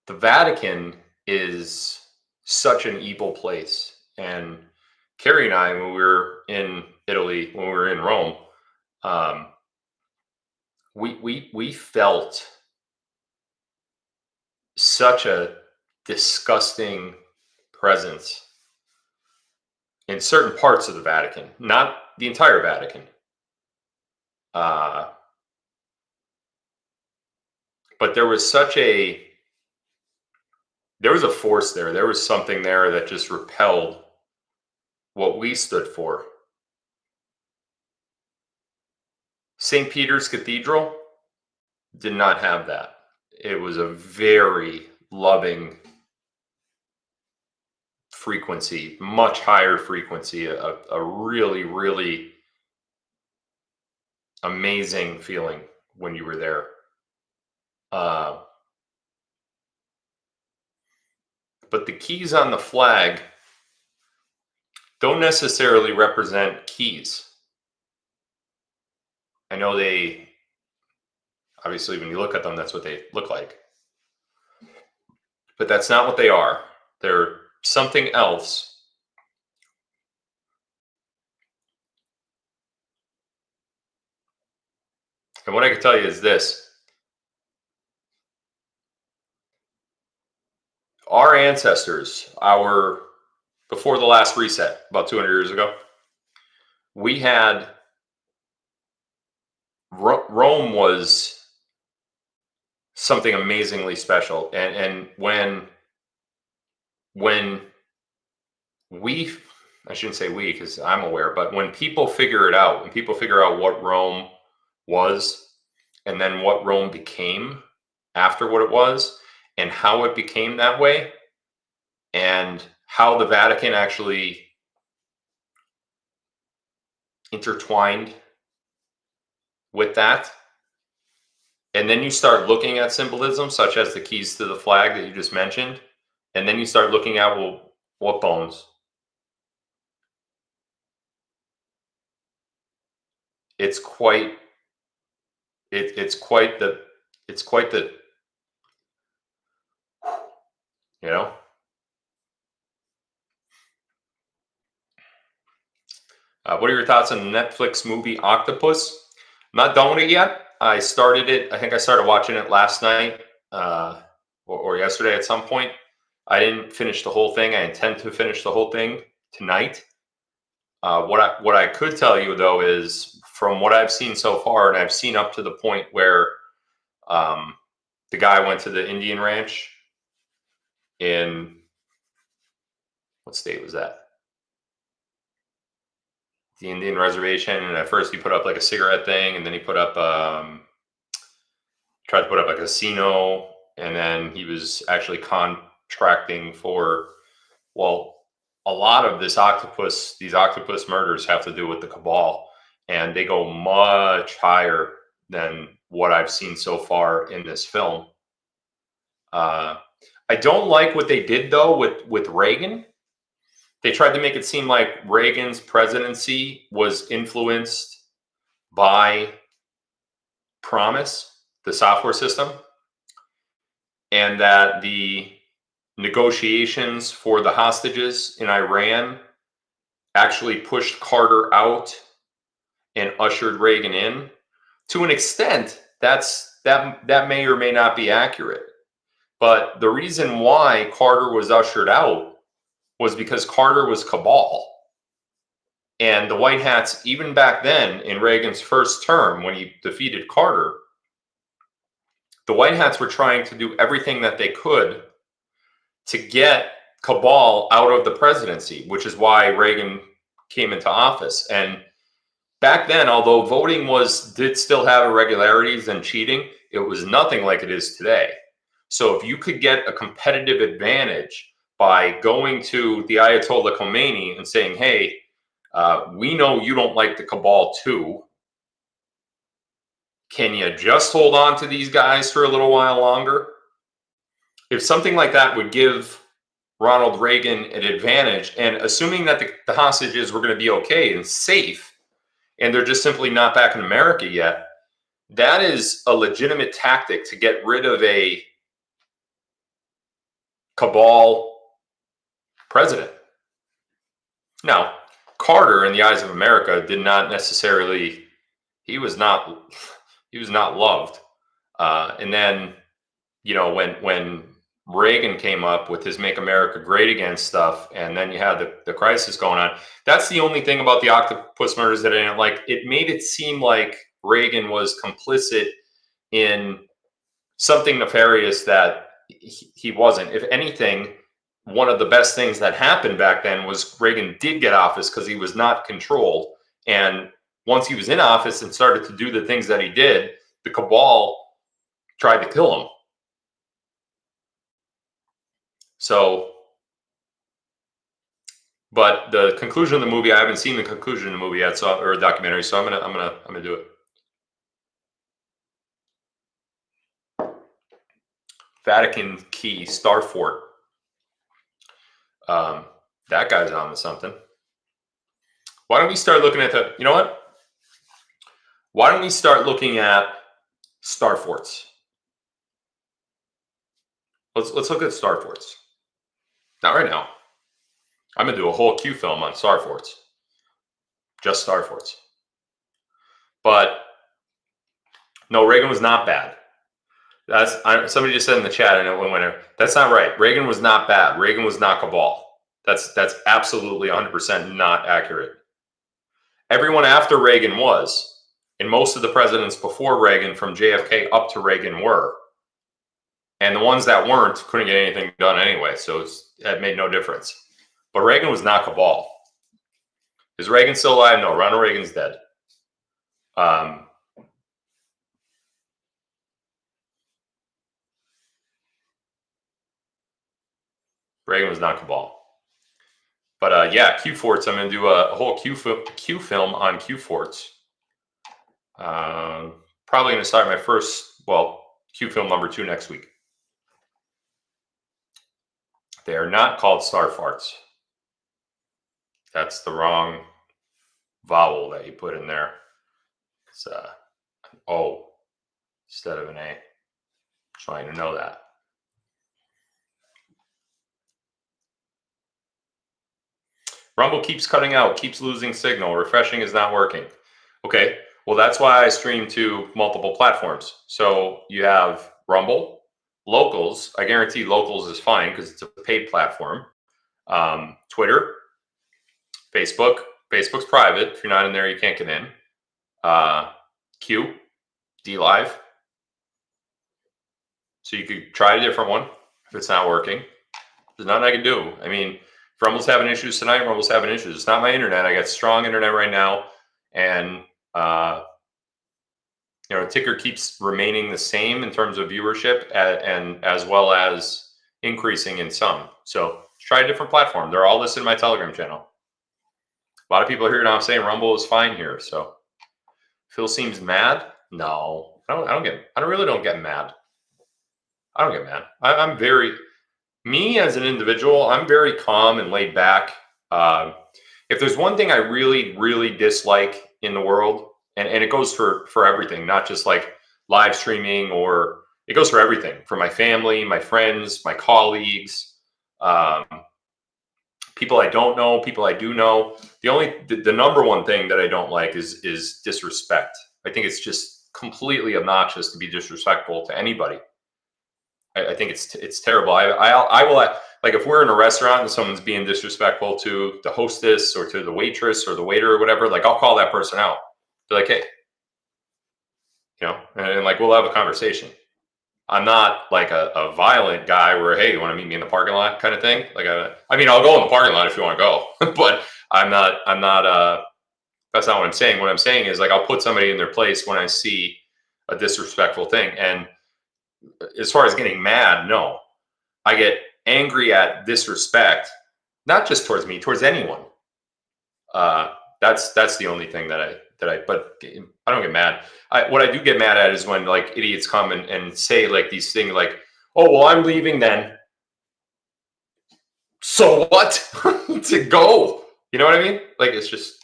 The Vatican is such an evil place. And Carrie and I, when we were in Italy, when we were in Rome, we felt such a disgusting presence in certain parts of the Vatican, not the entire Vatican. But there was a force there. There was something there that just repelled what we stood for. St. Peter's Cathedral did not have that. It was a very loving frequency, much higher frequency, a really, really amazing feeling when you were there. But the keys on the flag don't necessarily represent keys. I know they, obviously when you look at them, that's what they look like. But that's not what they are. They're something else. And what I can tell you is this. Our ancestors, before the last reset, about 200 years ago, we had, Rome was something amazingly special. And when we, I shouldn't say we because I'm aware, but when people figure it out, when people figure out what Rome was and then what Rome became after what it was and how it became that way and how the Vatican actually intertwined with that. And then you start looking at symbolism such as the keys to the flag that you just mentioned. And then you start looking at, well, what bones? It's quite the, you know. What are your thoughts on the Netflix movie Octopus? I'm not done with it yet. I started it. I think I started watching it last night or yesterday at some point. I didn't finish the whole thing. I intend to finish the whole thing tonight. What I could tell you though is from what I've seen so far, and I've seen up to the point where the guy went to the Indian ranch in, what state was that? The Indian reservation. And at first he put up like a cigarette thing, and then he put up tried to put up a casino, and then he was actually contracting for, well, a lot of these octopus murders have to do with the cabal, and they go much higher than what I've seen so far in this film. I don't like what they did though with Reagan. They tried to make it seem like Reagan's presidency was influenced by Promise, the software system, and that the negotiations for the hostages in Iran actually pushed Carter out and ushered Reagan in. To an extent, that may or may not be accurate. But the reason why Carter was ushered out was because Carter was cabal. And the White Hats, even back then in Reagan's first term, when he defeated Carter, the White Hats were trying to do everything that they could to get cabal out of the presidency, which is why Reagan came into office. And back then, although voting did still have irregularities and cheating, it was nothing like it is today. So if you could get a competitive advantage by going to the Ayatollah Khomeini and saying, hey, we know you don't like the cabal too. Can you just hold on to these guys for a little while longer? If something like that would give Ronald Reagan an advantage, and assuming that the hostages were going to be okay and safe, and they're just simply not back in America yet, that is a legitimate tactic to get rid of a cabal president. Now, Carter, in the eyes of America, did not necessarily, he was not loved. And then, when Reagan came up with his Make America Great Again stuff, and then you had the crisis going on, that's the only thing about the octopus murders that I didn't like. It made it seem like Reagan was complicit in something nefarious that he wasn't. If anything, one of the best things that happened back then was Reagan did get office because he was not controlled. And once he was in office and started to do the things that he did, the cabal tried to kill him. So, but the conclusion of the movie, I haven't seen the conclusion of the movie yet, or a documentary, so I'm gonna do it. Vatican Key, Star Fort. That guy's on to something. Why don't we start looking at you know what? Why don't we start looking at star forts? Let's look at star forts. Not right now. I'm gonna do a whole Q film on star forts. Just star forts. But no, Reagan was not bad. Somebody just said in the chat, and it went there. That's not right. Reagan was not bad. Reagan was not cabal. That's absolutely 100% not accurate. Everyone after Reagan was, and most of the presidents before Reagan, from JFK up to Reagan, were. And the ones that weren't couldn't get anything done anyway, so it made no difference. But Reagan was not cabal. Is Reagan still alive? No, Ronald Reagan's dead. Reagan was not cabal. But yeah, Q forts. I'm going to do a whole Q film on Q forts. Probably going to start my Q film number 2 next week. They are not called star farts. That's the wrong vowel that you put in there. It's an O instead of an A. Trying to know that. Rumble keeps cutting out, keeps losing signal. Refreshing is not working. Okay, well, that's why I stream to multiple platforms. So you have Rumble, Locals. I guarantee Locals is fine because it's a paid platform. Twitter, Facebook. Facebook's private. If you're not in there, you can't get in. Q, D Live. So you could try a different one if it's not working. There's nothing I can do. I mean, if Rumble's having issues tonight, Rumble's having issues. It's not my internet. I got strong internet right now. And ticker keeps remaining the same in terms of viewership and as well as increasing in some. So try a different platform. They're all listed in my Telegram channel. A lot of people here now saying Rumble is fine here. So Phil seems mad. No, I really don't get mad. I don't get mad. I'm very, me as an individual, I'm very calm and laid back. If there's one thing I really, really dislike in the world, and it goes for everything, not just like live streaming, or it goes for everything, for my family, my friends, my colleagues, people I don't know, people I do know. The number one thing that I don't like is disrespect. I think it's just completely obnoxious to be disrespectful to anybody. I think it's terrible. I will, like, if we're in a restaurant and someone's being disrespectful to the hostess or to the waitress or the waiter or whatever, like, I'll call that person out. Be like, hey, and like, we'll have a conversation. I'm not like a violent guy where, hey, you want to meet me in the parking lot kind of thing. Like, I mean, I'll go in the parking lot if you want to go, but I'm not, that's not what I'm saying. What I'm saying is, like, I'll put somebody in their place when I see a disrespectful thing. And as far as getting mad, no, I get angry at disrespect, not just towards me, towards anyone. That's the only thing but I don't get mad. What I do get mad at is when, like, idiots come and say, like, these things like, oh, well, I'm leaving then. So what? To go. You know what I mean? Like, it's just.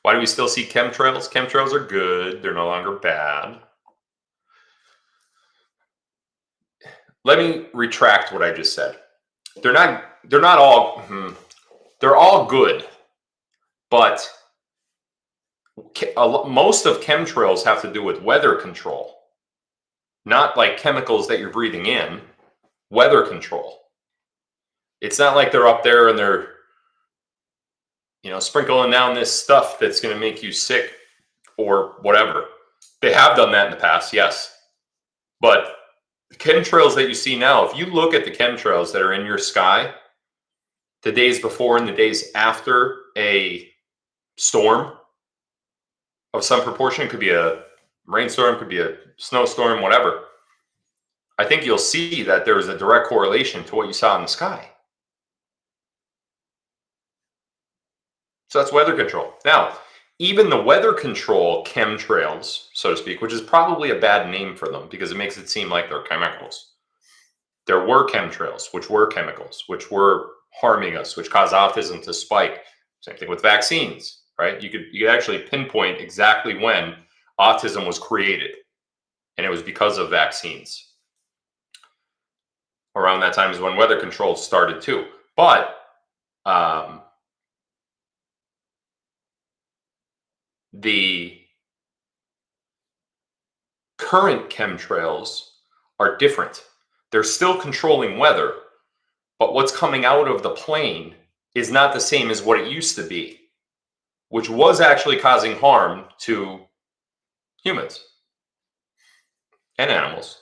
Why do we still see chemtrails? Chemtrails are good. They're no longer bad. Let me retract what I just said. They're not all, they're all good, but most of chemtrails have to do with weather control, not like chemicals that you're breathing in. Weather control. It's not like they're up there and they're, sprinkling down this stuff that's going to make you sick or whatever. They have done that in the past, yes. But the chemtrails that you see now, if you look at the chemtrails that are in your sky the days before and the days after a storm of some proportion, it could be a rainstorm, could be a snowstorm, whatever, I think you'll see that there is a direct correlation to what you saw in the sky. So that's weather control. Now, even the weather control chemtrails, so to speak, which is probably a bad name for them because it makes it seem like they're chemicals. There were chemtrails, which were chemicals, which were harming us, which caused autism to spike. Same thing with vaccines, right? You could actually pinpoint exactly when autism was created, and it was because of vaccines. Around that time is when weather control started too. But the current chemtrails are different. They're still controlling weather, but what's coming out of the plane is not the same as what it used to be, which was actually causing harm to humans and animals.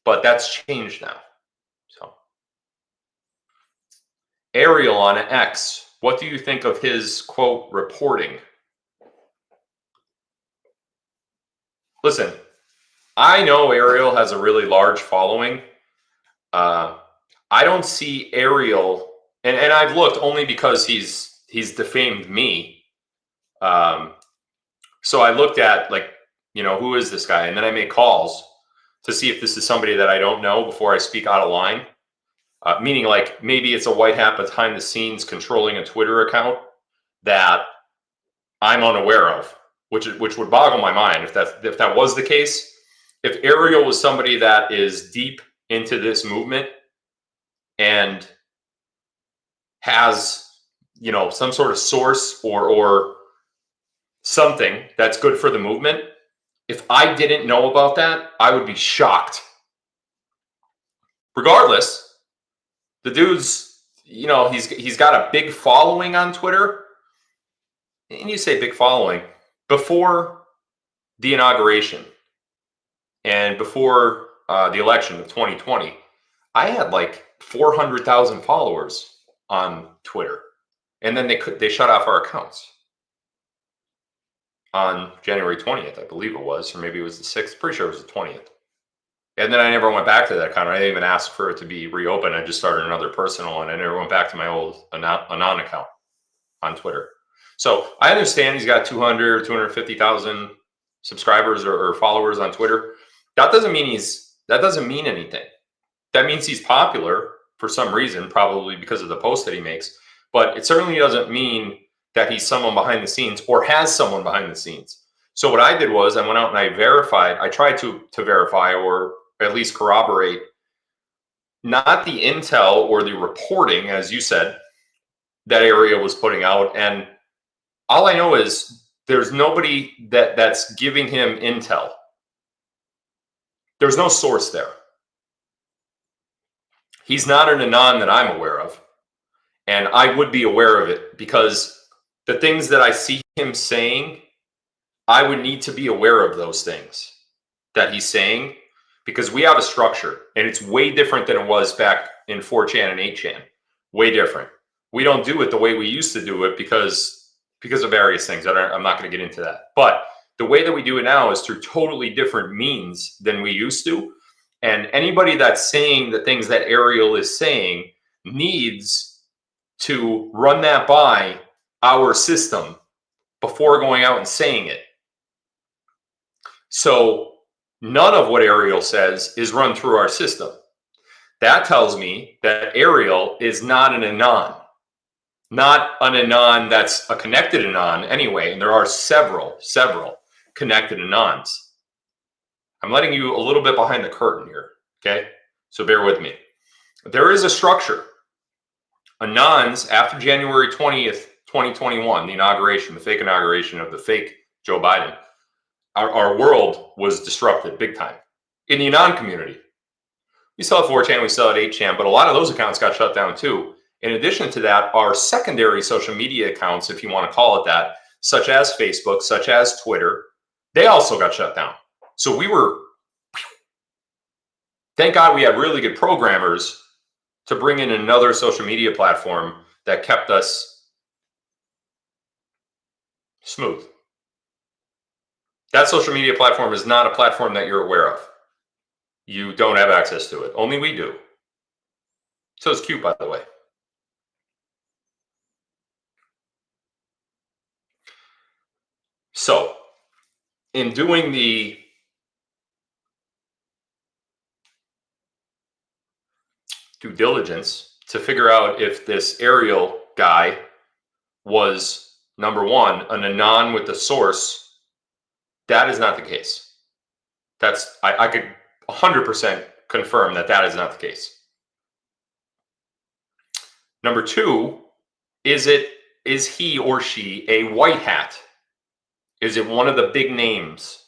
But that's changed now. So, Ariel on X, what do you think of his, quote, reporting? Listen, I know Ariel has a really large following. I don't see Ariel, and I've looked only because he's defamed me. So I looked at, like, who is this guy? And then I made calls to see if this is somebody that I don't know before I speak out of line. Meaning, like, maybe it's a white hat behind the scenes controlling a Twitter account that I'm unaware of, which would boggle my mind if that was the case. If Ariel was somebody that is deep into this movement and has, some sort of source or something that's good for the movement, if I didn't know about that, I would be shocked. Regardless, the dude's, he's got a big following on Twitter. And you say big following. Before the inauguration and before the election of 2020, I had like 400,000 followers on Twitter. And then they shut off our accounts on January 20th, I believe it was, or maybe it was the 6th. Pretty sure it was the 20th. And then I never went back to that account. I didn't even ask for it to be reopened. I just started another personal one. I never went back to my old Anon account on Twitter. So I understand he's got 200 or 250,000 subscribers or followers on Twitter. That doesn't mean anything. That means he's popular for some reason, probably because of the posts that he makes. But it certainly doesn't mean that he's someone behind the scenes or has someone behind the scenes. So what I did was I went out and I tried to verify or at least corroborate not the intel or the reporting, as you said, that area was putting out. And all I know is there's nobody that's giving him intel. There's no source there. He's not an Anon that I'm aware of. And I would be aware of it because the things that I see him saying, I would need to be aware of those things that he's saying because we have a structure and it's way different than it was back in 4chan and 8chan. Way different. We don't do it the way we used to do it because of various things. I'm not going to get into that. But the way that we do it now is through totally different means than we used to. And anybody that's saying the things that Ariel is saying needs to run that by our system before going out and saying it. So none of what Ariel says is run through our system. That tells me that Ariel is not an Anon. Not an Anon that's a connected Anon anyway. And there are several connected Anons. I'm letting you a little bit behind the curtain here. Okay. So bear with me. There is a structure. Anons after January 20th, 2021, the inauguration, the fake inauguration of the fake Joe Biden, our world was disrupted big time in the Anon community. We still have 4chan, we still have 8chan, but a lot of those accounts got shut down too. In addition to that, our secondary social media accounts, if you want to call it that, such as Facebook, such as Twitter, they also got shut down. So thank God we had really good programmers to bring in another social media platform that kept us smooth. That social media platform is not a platform that you're aware of. You don't have access to it. Only we do. So it's cute, by the way. So, in doing the due diligence to figure out if this Ariel guy was, number one, an Anon with the source, that is not the case. I could 100% confirm that is not the case. Number two, is he or she a white hat? Is it one of the big names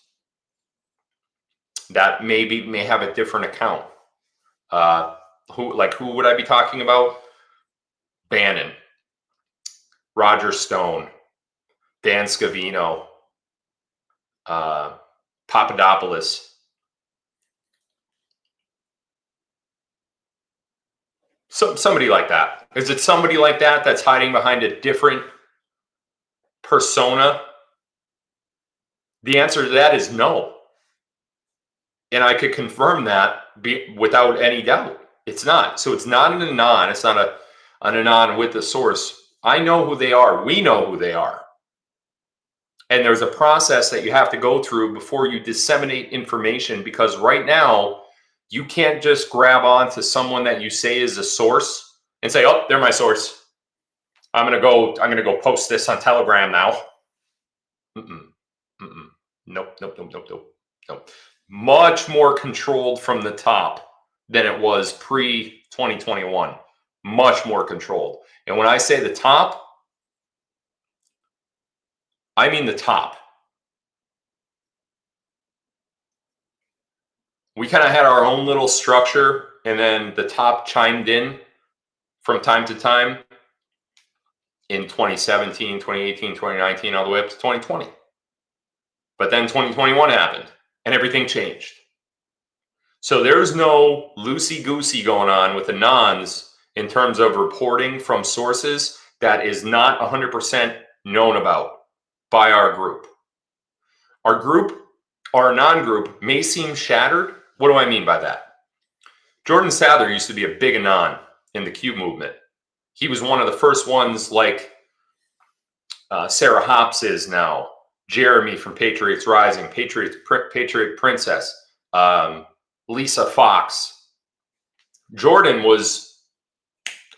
that may have a different account? Who would I be talking about? Bannon, Roger Stone, Dan Scavino, Papadopoulos. Somebody like that. Is it somebody like that that's hiding behind a different persona? The answer to that is no. And I could confirm that without any doubt. It's not. So it's not an Anon. It's not an Anon with the source. I know who they are. We know who they are. And there's a process that you have to go through before you disseminate information, because right now you can't just grab on to someone that you say is a source and say, "Oh, they're my source. I'm gonna go post this on Telegram now." Nope. Much more controlled from the top than it was pre-2021. Much more controlled. And when I say the top, I mean the top. We kind of had our own little structure, and then the top chimed in from time to time in 2017, 2018, 2019, all the way up to 2020. But then 2021 happened, and everything changed. So there's no loosey-goosey going on with the Anons in terms of reporting from sources that is not 100% known about by our group. Our group, our non-group, may seem shattered. What do I mean by that? Jordan Sather used to be a big anon in the Cube movement. He was one of the first ones, like Sarah Hops is now, Jeremy from Patriots Rising, Patriot Princess, Lisa Fox. Jordan was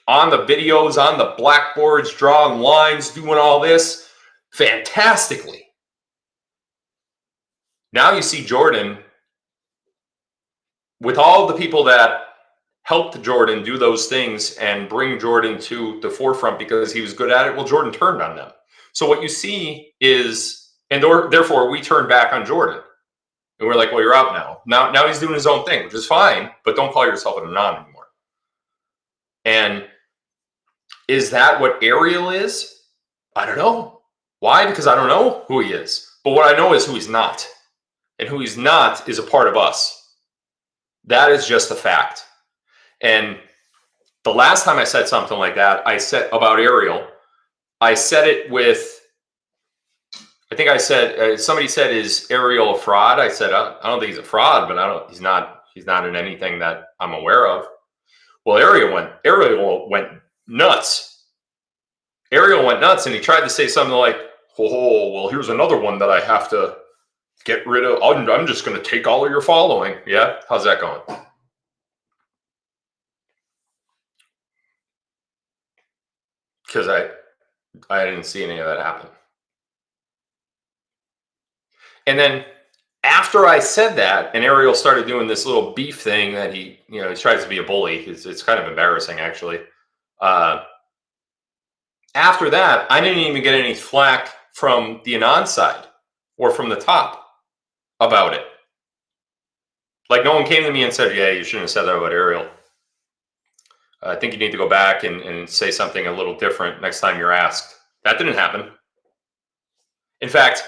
on the videos, on the blackboards, drawing lines, doing all this fantastically. Now you see Jordan with all the people that helped Jordan do those things and bring Jordan to the forefront because he was good at it. Well, Jordan turned on them. So what you see is, and therefore we turned back on Jordan. And we're like, well, you're out now. Now he's doing his own thing, which is fine, but don't call yourself an anon anymore. And is that what Ariel is? I don't know. Why? Because I don't know who he is. But what I know is who he's not. And who he's not is a part of us. That is just a fact. And the last time I said something like that, I said about Ariel, I said it with, I think I said, somebody said, is Ariel a fraud? I said, I don't think he's a fraud, but he's not in anything that I'm aware of. Well, Ariel went nuts. Ariel went nuts, and he tried to say something like, oh, well, here's another one that I have to get rid of. I'm just going to take all of your following. Yeah? How's that going? Because I didn't see any of that happen. And then after I said that, and Ariel started doing this little beef thing that he tries to be a bully. It's kind of embarrassing, actually. After that, I didn't even get any flack from the Anon side or from the top about it. Like, no one came to me and said, yeah, you shouldn't have said that about Ariel. I think you need to go back and say something a little different next time you're asked. That didn't happen. In fact,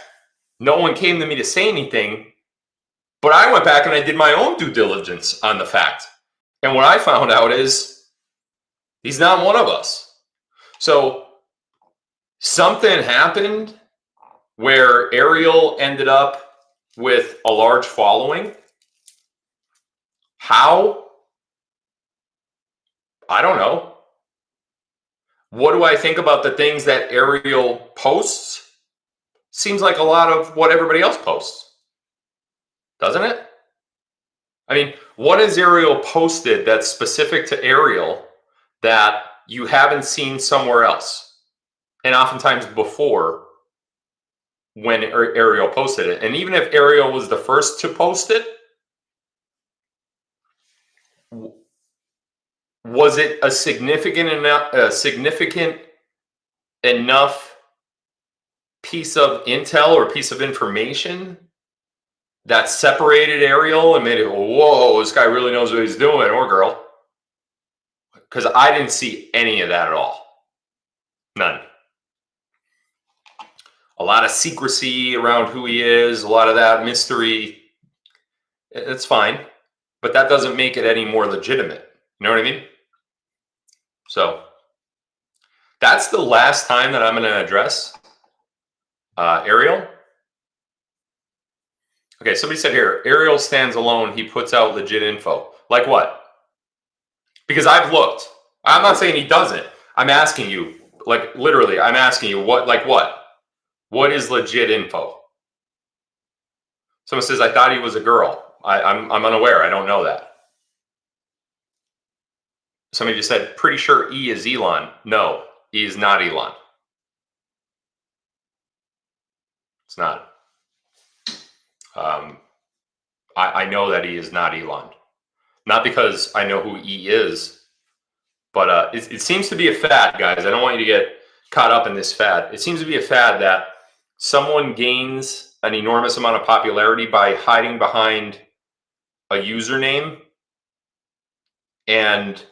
no one came to me to say anything, but I went back and I did my own due diligence on the fact. And what I found out is he's not one of us. So something happened where Ariel ended up with a large following. How? I don't know. What do I think about the things that Ariel posts? Seems like a lot of what everybody else posts, doesn't it? I mean, what has Ariel posted that's specific to Ariel that you haven't seen somewhere else? And oftentimes before, when Ariel posted it. And even if Ariel was the first to post it, was it a significant enough piece of intel or piece of information that separated Ariel and made it, whoa, this guy really knows what he's doing, or girl? Because I didn't see any of that at all. None. A lot of secrecy around who he is, a lot of that mystery. It's fine, but that doesn't make it any more legitimate. You know what I mean? So that's the last time that I'm going to address Ariel. Okay, somebody said here, Ariel stands alone. He puts out legit info. Like what? Because I've looked. I'm not saying he doesn't. I'm asking you, like literally, I'm asking you what, like what? What is legit info? Someone says, I thought he was a girl. I'm unaware. I don't know that. Somebody just said, pretty sure E is Elon. No, E is not Elon. It's not. I know that E is not Elon. Not because I know who E is, but it seems to be a fad, guys. I don't want you to get caught up in this fad. It seems to be a fad that someone gains an enormous amount of popularity by hiding behind a username and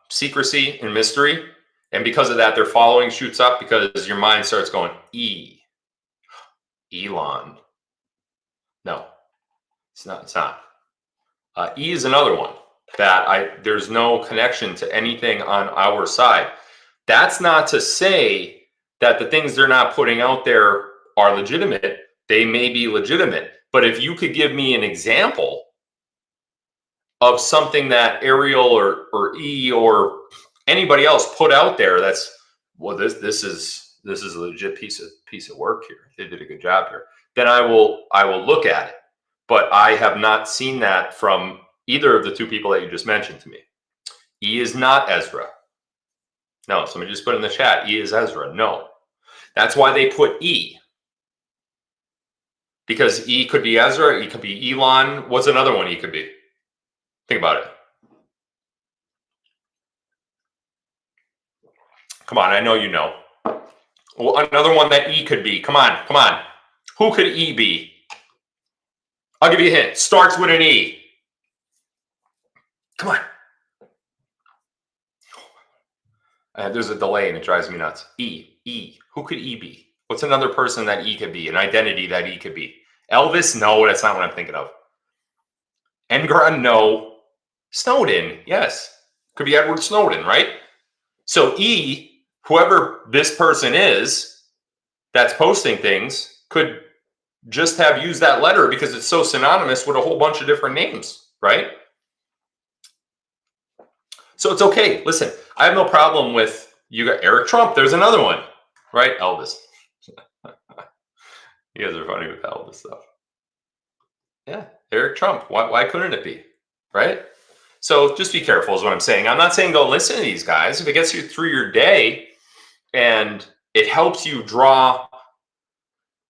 secrecy and mystery. And because of that, their following shoots up because your mind starts going, Elon. No, it's not. E is another one. that there's no connection to anything on our side. That's not to say that the things they're not putting out there are legitimate. They may be legitimate. But if you could give me an example of something that Ariel or E or anybody else put out there that's, well, this is a legit piece of work here. They did a good job here. Then I will look at it. But I have not seen that from either of the two people that you just mentioned to me. E is not Ezra. No, somebody just put in the chat, E is Ezra. No. That's why they put E. Because E could be Ezra, E could be Elon. What's another one E could be? Think about it. Come on, I know you know. Well, another one that E could be. Come on, come on. Who could E be? I'll give you a hint. Starts with an E. Come on. There's a delay and it drives me nuts. E. Who could E be? What's another person that E could be? An identity that E could be? Elvis? No, that's not what I'm thinking of. Engram? No. Snowden? Yes. Could be Edward Snowden, right? So E, whoever this person is that's posting things, could just have used that letter because it's so synonymous with a whole bunch of different names, right? So it's okay. Listen, I have no problem with, you got Eric Trump. There's another one, right? Elvis. You guys are funny with all this stuff. Yeah, Eric Trump. Why couldn't it be, right? So just be careful is what I'm saying. I'm not saying go listen to these guys. If it gets you through your day and it helps you draw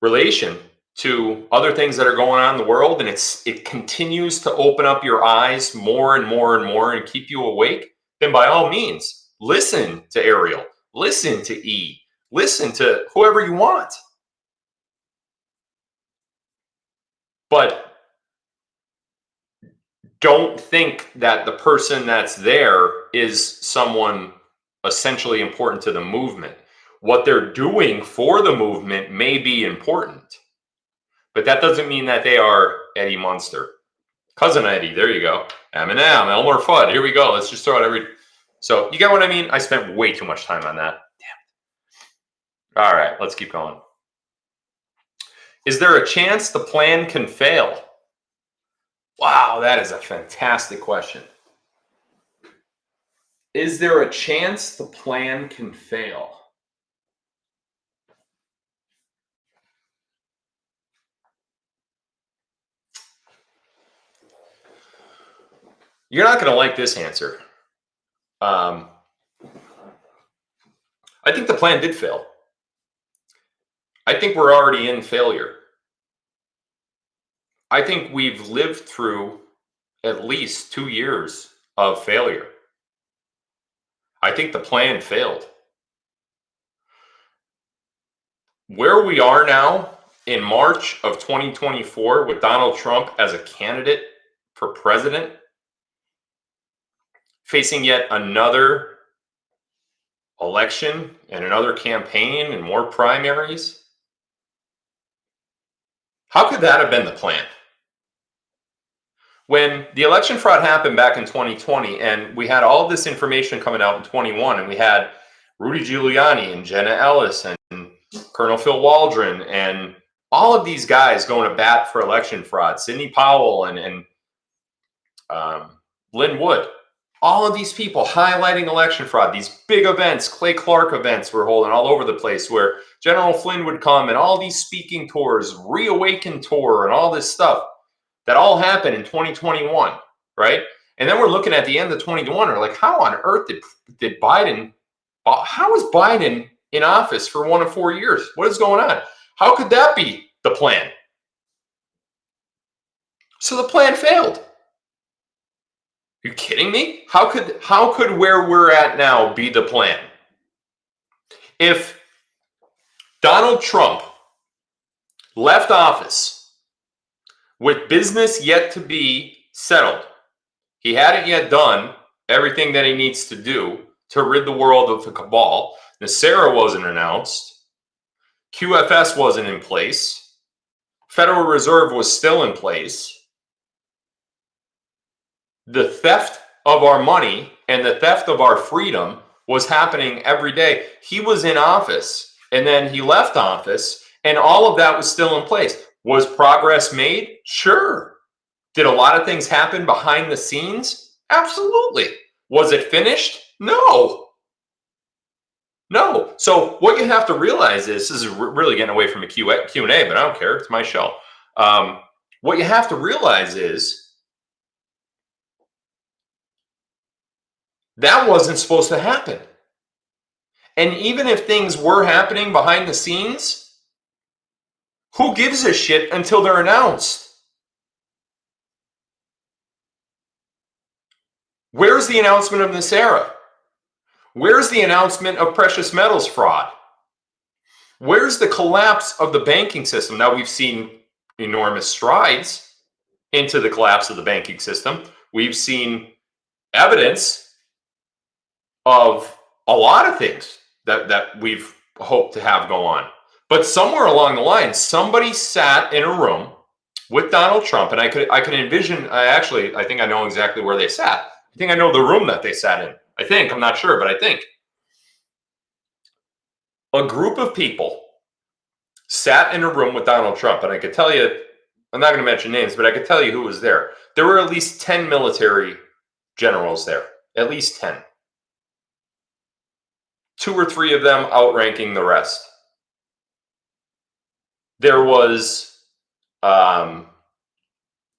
relation to other things that are going on in the world, and it continues to open up your eyes more and more and more and keep you awake, then by all means, listen to Ariel, listen to E, listen to whoever you want. But don't think that the person that's there is someone essentially important to the movement. What they're doing for the movement may be important, but that doesn't mean that they are Eddie Munster. Cousin Eddie, there you go. Eminem, Elmer Fudd, here we go. Let's just throw out every... So you get what I mean? I spent way too much time on that. Damn. All right, let's keep going. Is there a chance the plan can fail? Wow, that is a fantastic question. Is there a chance the plan can fail? You're not going to like this answer. I think the plan did fail. I think we're already in failure. I think we've lived through at least 2 years of failure. I think the plan failed. Where we are now in March of 2024 with Donald Trump as a candidate for president, facing yet another election and another campaign and more primaries. How could that have been the plan? When the election fraud happened back in 2020 and we had all this information coming out in 21 and we had Rudy Giuliani and Jenna Ellis and Colonel Phil Waldron and all of these guys going to bat for election fraud, Sidney Powell and Lynn Wood, all of these people highlighting election fraud, these big events, Clay Clark events we're holding all over the place where General Flynn would come and all these speaking tours, Reawaken tour and all this stuff. That all happened in 2021, right? And then we're looking at the end of 2021, we're like, how on earth did Biden, how is Biden in office for 1 of 4 years? What is going on? How could that be the plan? So the plan failed. Are you kidding me? How could where we're at now be the plan? If Donald Trump left office with business yet to be settled, he hadn't yet done everything that he needs to do to rid the world of the cabal. NESARA wasn't announced. QFS wasn't in place. Federal Reserve was still in place. The theft of our money and the theft of our freedom was happening every day. He was in office and then he left office and all of that was still in place. Was progress made? Sure. Did a lot of things happen behind the scenes? Absolutely. Was it finished? No. No. So what you have to realize is, this is really getting away from a Q&A, but I don't care. It's my show. What you have to realize is that wasn't supposed to happen. And even if things were happening behind the scenes, who gives a shit until they're announced? Where's the announcement of this era? Where's the announcement of precious metals fraud? Where's the collapse of the banking system? Now, we've seen enormous strides into the collapse of the banking system. We've seen evidence of a lot of things that we've hoped to have go on. But somewhere along the line, somebody sat in a room with Donald Trump, and I could envision, I think I know exactly where they sat. I think I know the room that they sat in. I'm not sure, but I think a group of people sat in a room with Donald Trump, and I could tell you, I'm not going to mention names, but I could tell you who was there. There were at least 10 military generals there, at least 10. 2 or 3 of them outranking the rest. There was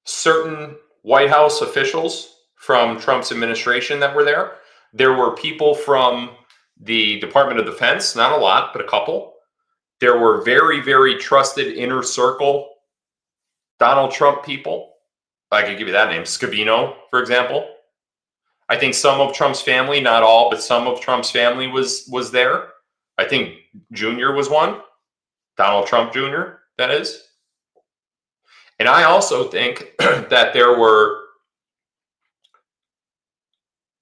certain White House officials from Trump's administration that were there. There were people from the Department of Defense, not a lot, but a couple. There were very, very trusted inner circle Donald Trump people. I could give you that name, Scavino, for example. I think some of Trump's family, not all, but some of Trump's family was there. I think Jr. was one. Donald Trump Jr., that is. And I also think that there were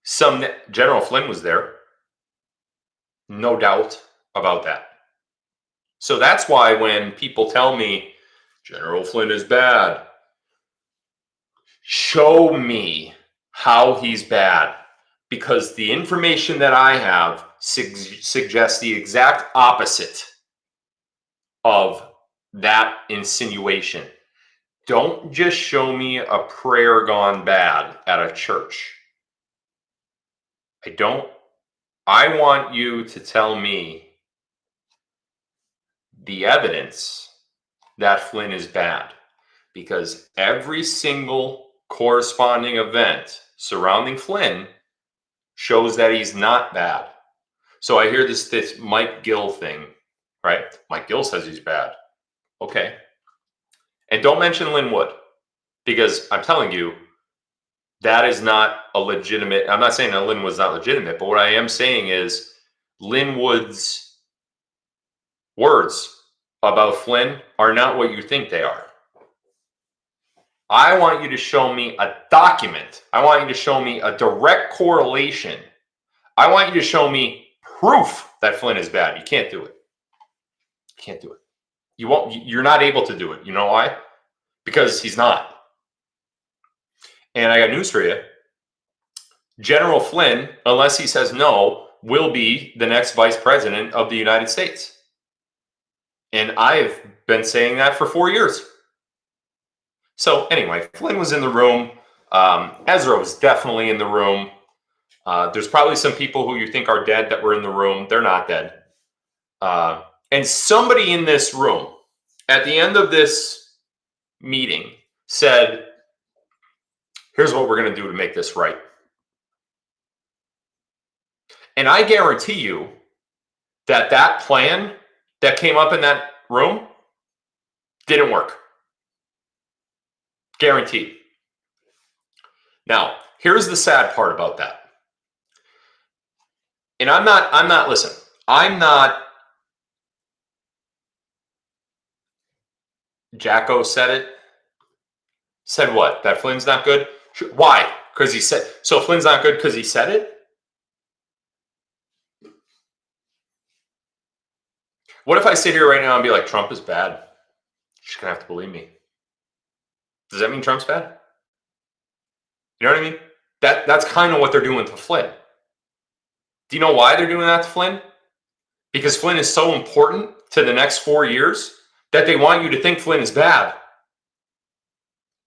some, General Flynn was there. No doubt about that. So that's why when people tell me General Flynn is bad, show me how he's bad, because the information that I have suggests the exact opposite of that insinuation. Don't just show me a prayer gone bad at a church. I want you to tell me the evidence that Flynn is bad, because every single corresponding event surrounding Flynn shows that he's not bad. So I hear this Mike Gill thing, right? Mike Gill says he's bad. Okay. And don't mention Lynn Wood, because I'm telling you, that is not a legitimate, I'm not saying that Lynn was not legitimate, but what I am saying is Lynn Wood's words about Flynn are not what you think they are. I want you to show me a document. I want you to show me a direct correlation. I want you to show me proof that Flynn is bad. You can't do it. You can't do it. You're not able to do it. You know why? Because he's not. And I got news for you. General Flynn, unless he says no, will be the next vice president of the United States. And I've been saying that for 4 years. So anyway, Flynn was in the room. Ezra was definitely in the room. There's probably some people who you think are dead that were in the room. They're not dead. And somebody in this room at the end of this meeting said, here's what we're going to do to make this right. And I guarantee you that that plan that came up in that room didn't work. Guaranteed. Now, here's the sad part about that. And I'm not, Jacko said it. Said what? That Flynn's not good? Why? Because he said, so Flynn's not good because he said it? What if I sit here right now and be like, Trump is bad? You're just going to have to believe me. Does that mean Trump's bad? You know what I mean? That's kind of what they're doing to Flynn. Do you know why they're doing that to Flynn? Because Flynn is so important to the next 4 years that they want you to think Flynn is bad.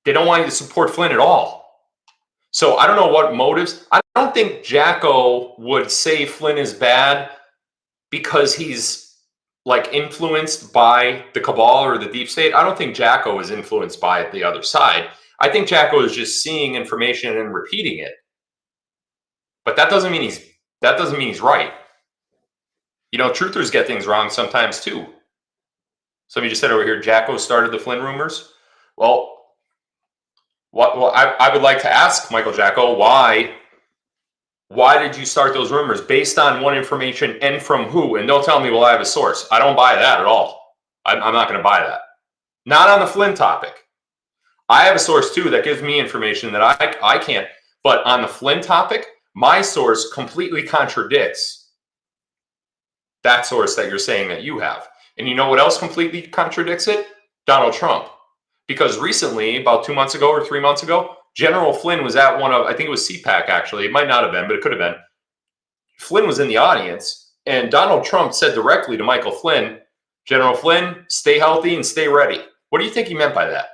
They don't want you to support Flynn at all. So I don't know what motives. I don't think Jacko would say Flynn is bad because he's like influenced by the cabal or the deep state. I don't think Jacko is influenced by the other side. I think Jacko is just seeing information and repeating it. But that doesn't mean he's right. You know, truthers get things wrong sometimes too. Somebody just said over here, Jacko started the Flynn rumors. Well, I would like to ask Michael Jacko, why did you start those rumors? Based on what information and from who? And don't tell me, well, I have a source. I don't buy that at all. I'm not going to buy that. Not on the Flynn topic. I have a source too that gives me information that I can't. But on the Flynn topic, my source completely contradicts that source that you're saying that you have. And you know what else completely contradicts it? Donald Trump. Because recently, about 2 months ago or 3 months ago, General Flynn was at one of, I think it was CPAC actually. It might not have been, but it could have been. Flynn was in the audience, and Donald Trump said directly to Michael Flynn, General Flynn, stay healthy and stay ready. What do you think he meant by that?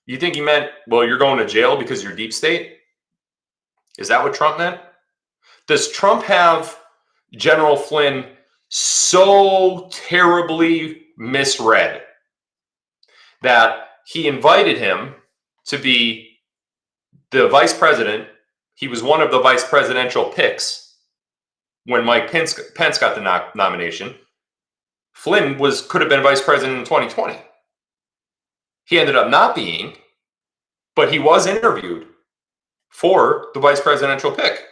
You think he meant, well, you're going to jail because you're deep state? Is that what Trump meant? Does Trump have General Flynn so terribly misread that he invited him to be the vice president? He was one of the vice presidential picks when Mike Pence got the nomination. Flynn could have been vice president in 2020. He ended up not being, but he was interviewed for the vice presidential pick.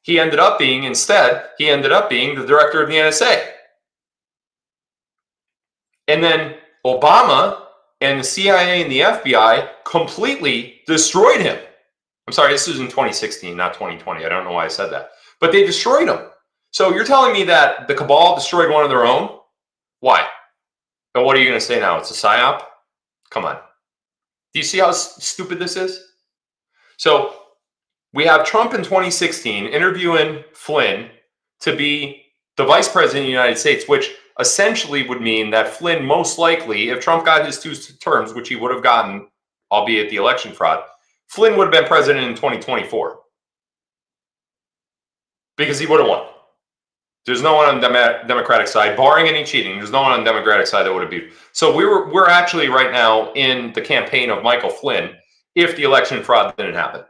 He ended up being the director of the NSA. And then Obama and the CIA and the FBI completely destroyed him. I'm sorry, this was in 2016, not 2020. I don't know why I said that. But they destroyed him. So you're telling me that the cabal destroyed one of their own? Why? And what are you going to say now? It's a psyop? Come on. Do you see how stupid this is? So we have Trump in 2016 interviewing Flynn to be the vice president of the United States, which essentially would mean that Flynn most likely, if Trump got his 2 terms, which he would have gotten, albeit the election fraud, Flynn would have been president in 2024 because he would have won. There's no one on the Democratic side, barring any cheating. There's no one on the Democratic side that would have beat. So we're actually right now in the campaign of Michael Flynn if the election fraud didn't happen.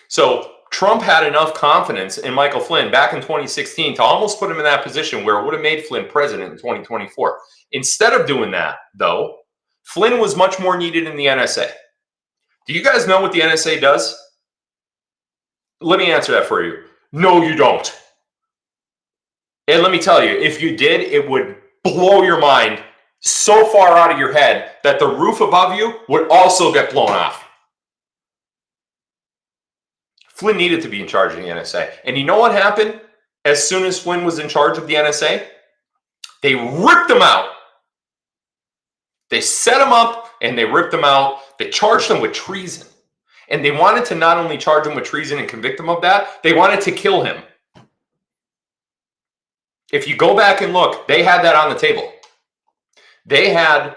So Trump had enough confidence in Michael Flynn back in 2016 to almost put him in that position where it would have made Flynn president in 2024. Instead of doing that, though, Flynn was much more needed in the NSA. Do you guys know what the NSA does? Let me answer that for you. No, you don't. And let me tell you, if you did, it would blow your mind so far out of your head that the roof above you would also get blown off. Flynn needed to be in charge of the NSA. And you know what happened as soon as Flynn was in charge of the NSA? They ripped him out. They set him up and they ripped him out. They charged him with treason. And they wanted to not only charge him with treason and convict him of that, they wanted to kill him. If you go back and look, they had that on the table. They had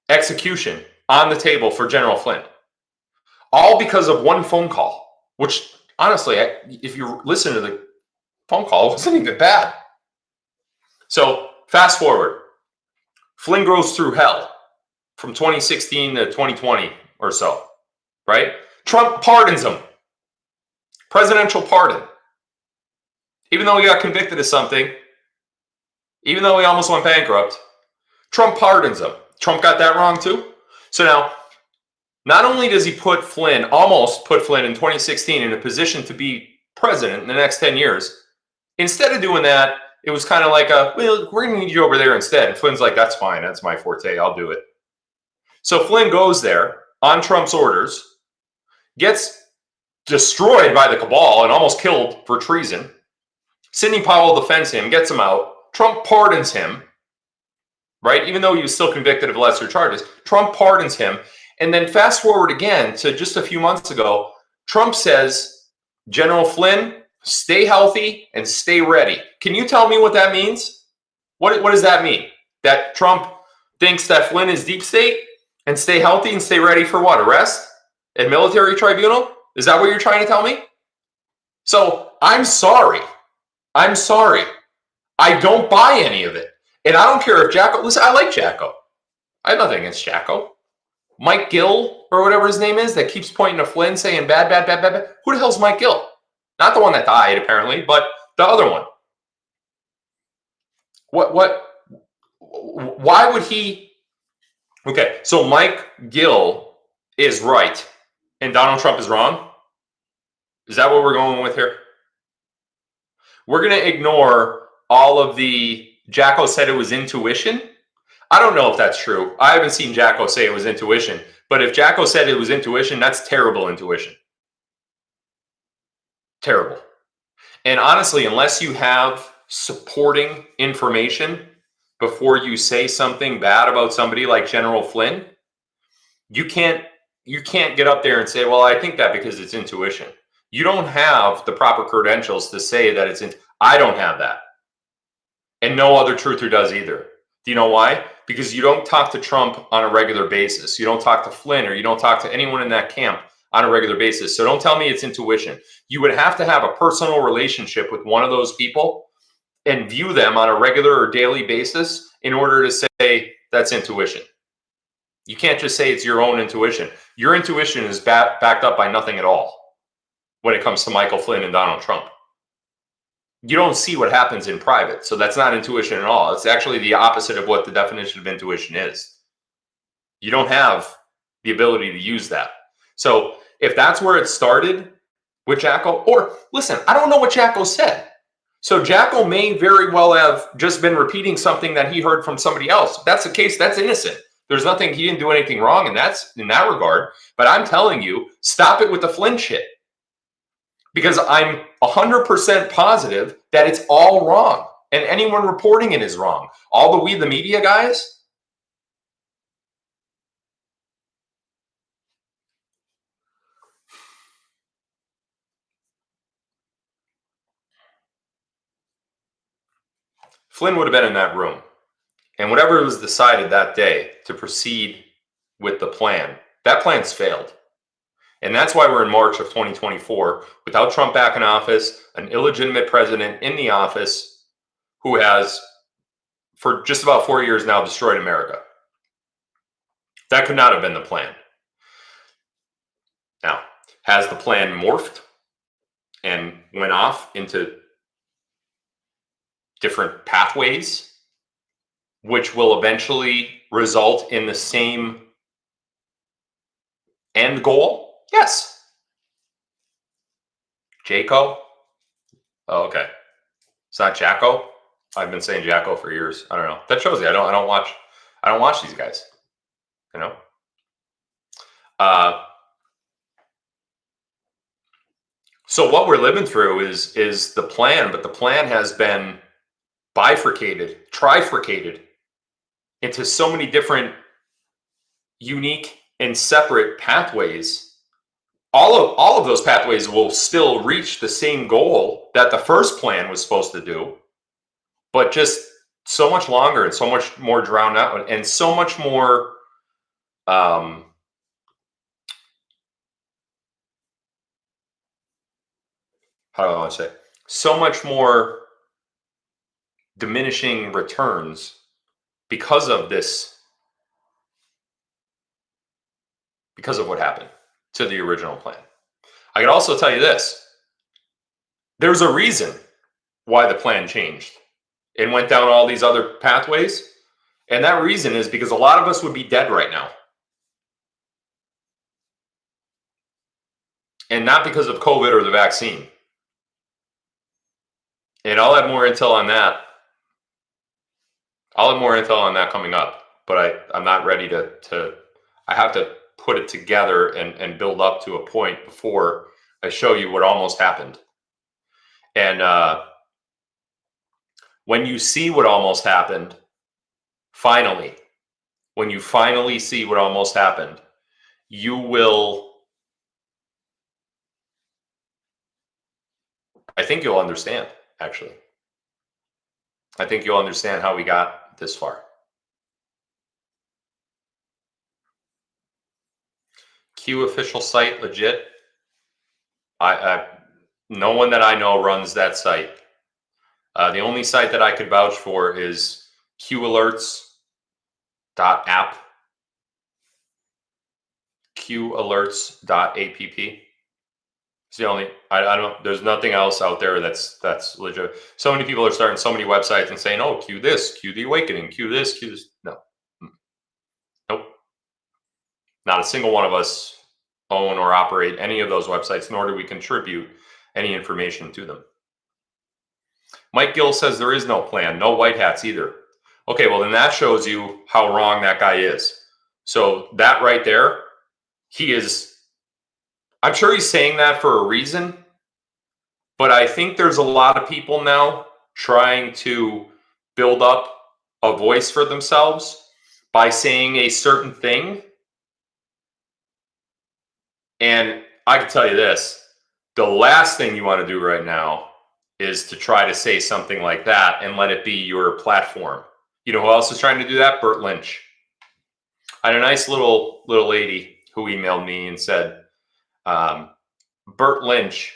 execution on the table for General Flynn. All because of one phone call, which honestly, if you listen to the phone call, it wasn't even bad. So fast forward. Flynn goes through hell from 2016 to 2020 or so, right? Trump pardons him. Presidential pardon. Even though he got convicted of something, even though he almost went bankrupt, Trump pardons him. Trump got that wrong too. So now, not only does he almost put Flynn in 2016 in a position to be president in the next 10 years, instead of doing that, it was kind of like well, we're going to need you over there instead. And Flynn's like, that's fine. That's my forte. I'll do it. So Flynn goes there on Trump's orders, gets destroyed by the cabal and almost killed for treason. Sidney Powell defends him, gets him out. Trump pardons him, right? Even though he was still convicted of lesser charges, Trump pardons him. And then fast forward again to just a few months ago, Trump says, General Flynn, stay healthy and stay ready. Can you tell me what that means? What does that mean? That Trump thinks that Flynn is deep state and stay healthy and stay ready for what? Arrest and military tribunal? Is that what you're trying to tell me? So I'm sorry. I'm sorry. I don't buy any of it. And I don't care if Jacko, listen, I like Jacko. I have nothing against Jacko. Mike Gill, or whatever his name is, that keeps pointing to Flynn saying bad, bad, bad, bad, bad. Who the hell's Mike Gill? Not the one that died, apparently, but the other one. Why would he? Okay, so Mike Gill is right and Donald Trump is wrong? Is that what we're going with here? We're going to ignore all of the Jacko said it was intuition. I don't know if that's true. I haven't seen Jacko say it was intuition, but if Jacko said it was intuition, that's terrible intuition. Terrible. And honestly, unless you have supporting information before you say something bad about somebody like General Flynn, you can't get up there and say, well, I think that because it's intuition. You don't have the proper credentials to say that it's I don't have that. And no other truther does either. Do you know why? Because you don't talk to Trump on a regular basis. You don't talk to Flynn, or you don't talk to anyone in that camp on a regular basis. So don't tell me it's intuition. You would have to have a personal relationship with one of those people and view them on a regular or daily basis in order to say that's intuition. You can't just say it's your own intuition. Your intuition is backed up by nothing at all when it comes to Michael Flynn and Donald Trump. You don't see what happens in private, so that's not intuition at all. It's actually the opposite of what the definition of intuition is. You don't have the ability to use that. So if that's where it started with Jacko, or listen, I don't know what Jacko said. So Jacko may very well have just been repeating something that he heard from somebody else. If that's the case, that's innocent. There's nothing, he didn't do anything wrong, and that's in that regard. But I'm telling you, stop it with the Flynn shit. Because I'm 100% positive that it's all wrong. And anyone reporting it is wrong. All the the media guys. Flynn would have been in that room. And whatever was decided that day to proceed with the plan, that plan's failed. And that's why we're in March of 2024 without Trump back in office, an illegitimate president in the office who has, for just about 4 years now, destroyed America. That could not have been the plan. Now, has the plan morphed and went off into different pathways, which will eventually result in the same end goal? Yes. Jaco? Oh, okay. It's not Jacko. I've been saying Jacko for years. I don't know. That shows you I don't watch these guys. You know? So what we're living through is the plan, but the plan has been bifurcated, trifurcated into so many different unique and separate pathways. All of those pathways will still reach the same goal that the first plan was supposed to do, but just so much longer and so much more drowned out and so much more how do I want to say? So much more diminishing returns because of this, because of what happened to the original plan. I can also tell you this. There's a reason why the plan changed and went down all these other pathways. And that reason is because a lot of us would be dead right now. And not because of COVID or the vaccine. And I'll have more intel on that. I'll have more intel on that coming up. But I'm not ready to I have to put it together and build up to a point before I show you what almost happened. And when you see what almost happened, finally, when you finally see what almost happened, you will, I think you'll understand, actually. I think you'll understand how we got this far. Q official site, legit. No one that I know runs that site. The only site that I could vouch for is qalerts.app. qalerts.app. It's the only, I don't, there's nothing else out there that's legit. So many people are starting so many websites and saying, oh, Q this, Q the awakening, Q this. No. Nope. Not a single one of us own or operate any of those websites, nor do we contribute any information to them. Mike Gill says there is no plan, no white hats either. Okay, well, then that shows you how wrong that guy is. So that right there, he is, I'm sure he's saying that for a reason, but I think there's a lot of people now trying to build up a voice for themselves by saying a certain thing. And I can tell you this, the last thing you want to do right now is to try to say something like that and let it be your platform. You know who else is trying to do that? Bert Lynch. I had a nice little lady who emailed me and said, Bert Lynch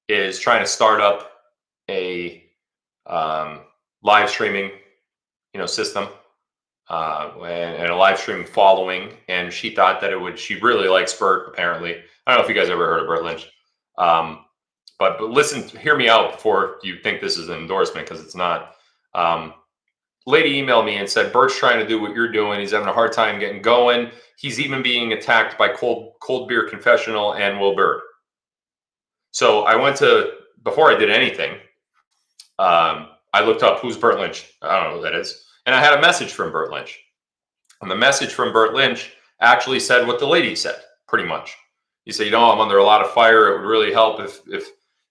is trying to start up a live streaming, system and a live streaming following. And she thought that she really likes Bert, apparently. I don't know if you guys ever heard of Bert Lynch. But listen, hear me out before you think this is an endorsement, because it's not. Lady emailed me and said, Bert's trying to do what you're doing. He's having a hard time getting going. He's even being attacked by Cold Beer Confessional and Will Bird. So I went to, before I did anything, I looked up who's Bert Lynch. I don't know who that is. And I had a message from Bert Lynch. And the message from Bert Lynch actually said what the lady said, pretty much. He said, I'm under a lot of fire. It would really help if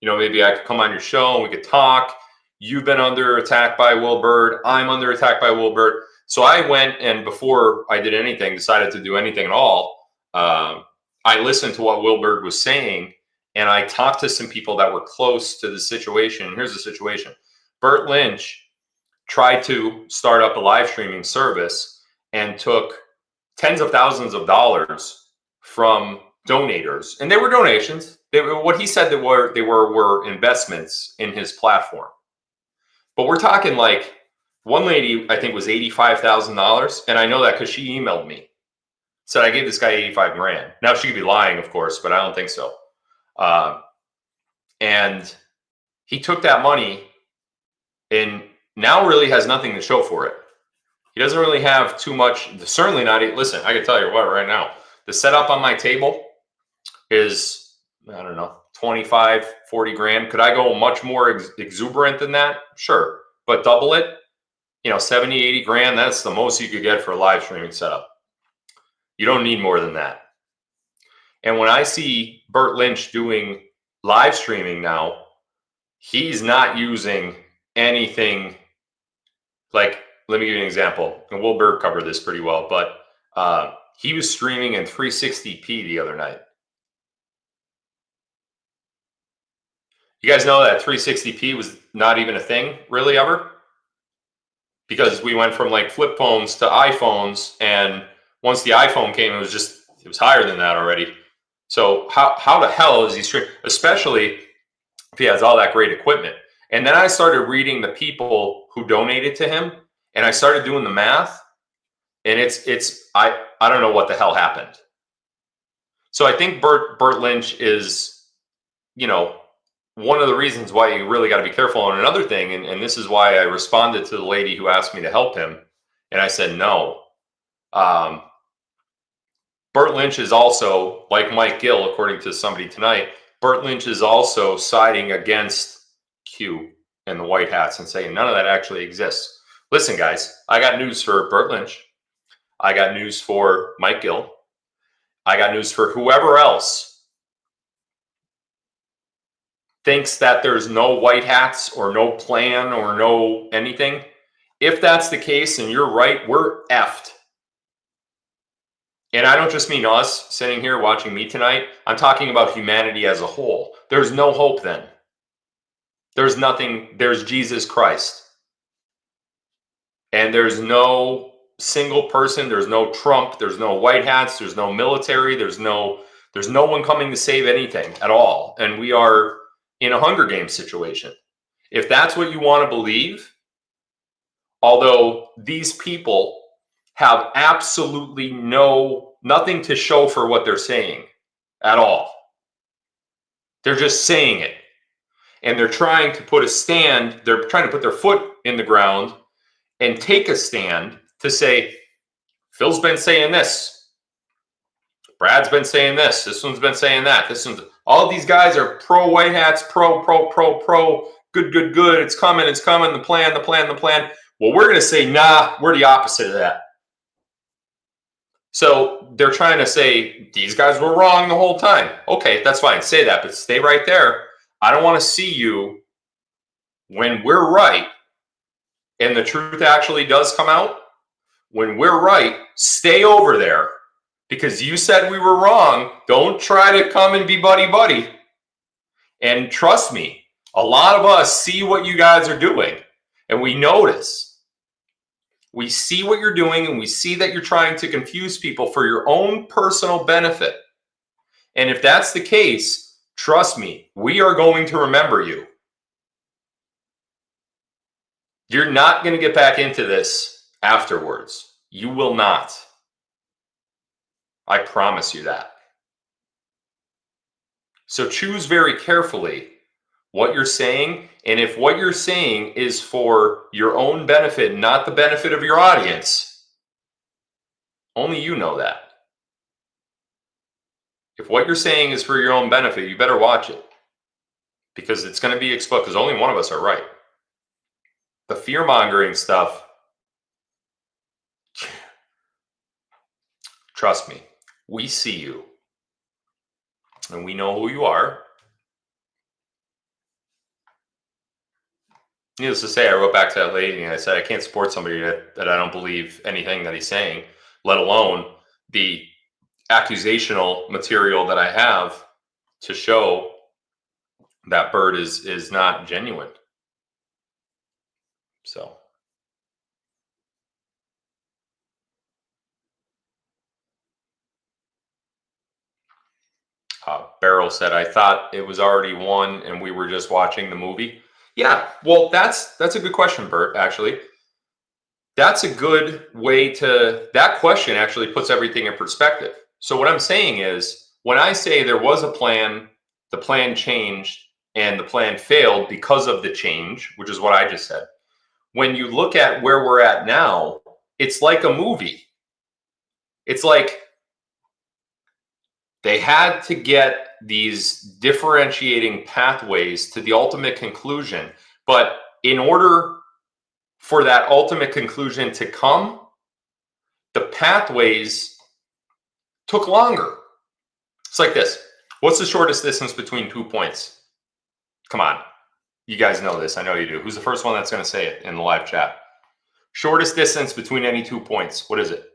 maybe I could come on your show and we could talk. You've been under attack by Will Bird. I'm under attack by Will Bird. So I went, and before I did anything, decided to do anything at all, I listened to what Will Bird was saying, and I talked to some people that were close to the situation. Here's the situation. Bert Lynch tried to start up a live streaming service and took tens of thousands of dollars from donators, and they were donations. What he said they were investments in his platform. But we're talking like, one lady, I think, was $85,000. And I know that because she emailed me. Said, I gave this guy 85 grand. Now, she could be lying, of course, but I don't think so. And he took that money and now really has nothing to show for it. He doesn't really have too much, certainly not. Listen, I can tell you what right now. The setup on my table is, I don't know, 25, 40 grand. Could I go much more exuberant than that? Sure. But double it, 70, 80 grand, that's the most you could get for a live streaming setup. You don't need more than that. And when I see Bert Lynch doing live streaming now, he's not using anything like, let me give you an example. And Will Bird covered this pretty well, but he was streaming in 360p the other night. You guys know that 360p was not even a thing really ever? Because we went from like flip phones to iPhones, and once the iPhone came, it was higher than that already. So how the hell is he streaming, especially if he has all that great equipment? And then I started reading the people who donated to him, and I started doing the math, and I don't know what the hell happened. So I think Bert Lynch is, one of the reasons why you really got to be careful. And another thing, and this is why I responded to the lady who asked me to help him, and I said no. Bert Lynch is also, like Mike Gill, according to somebody tonight, Bert Lynch is also siding against Q and the white hats and saying none of that actually exists. Listen, guys, I got news for Bert Lynch. I got news for Mike Gill. I got news for whoever else thinks that there's no white hats or no plan or no anything. If that's the case and you're right, we're effed. And I don't just mean us sitting here watching me tonight. I'm talking about humanity as a whole. There's no hope then. There's nothing. There's Jesus Christ. And there's no single person. There's no Trump. There's no white hats. There's no military. There's no one coming to save anything at all. And we are in a Hunger Games situation. If that's what you want to believe, although these people have absolutely nothing to show for what they're saying at all. They're just saying it. And they're trying to put a stand, they're trying to put their foot in the ground and take a stand to say, Phil's been saying this. Brad's been saying this. This one's been saying that. All of these guys are pro white hats, pro, good. It's coming. The plan. Well, we're going to say, nah, we're the opposite of that. So they're trying to say these guys were wrong the whole time. Okay, that's fine. Say that, but stay right there. I don't want to see you when we're right and the truth actually does come out. When we're right, stay over there because you said we were wrong. Don't try to come and be buddy. And trust me, a lot of us see what you guys are doing and we notice. We see what you're doing and we see that you're trying to confuse people for your own personal benefit. And if that's the case, trust me, we are going to remember you. You're not going to get back into this afterwards. You will not. I promise you that. So choose very carefully what you're saying, and if what you're saying is for your own benefit, not the benefit of your audience, only you know that. If what you're saying is for your own benefit, you better watch it because it's going to be exposed because only one of us are right. The fear-mongering stuff, trust me, we see you and we know who you are. Needless to say, I wrote back to that lady and I said, I can't support somebody that I don't believe anything that he's saying, let alone the accusational material that I have to show that bird is not genuine. So. Beryl said, I thought it was already won and we were just watching the movie. Yeah, well, that's a good question, Bert, actually. That's a good way that question actually puts everything in perspective. So what I'm saying is, when I say there was a plan, the plan changed, and the plan failed because of the change, which is what I just said. When you look at where we're at now, it's like a movie. It's like they had to get these differentiating pathways to the ultimate conclusion. But in order for that ultimate conclusion to come, the pathways took longer. It's like this. What's the shortest distance between 2 points? Come on. You guys know this. I know you do. Who's the first one that's going to say it in the live chat? Shortest distance between any 2 points. What is it?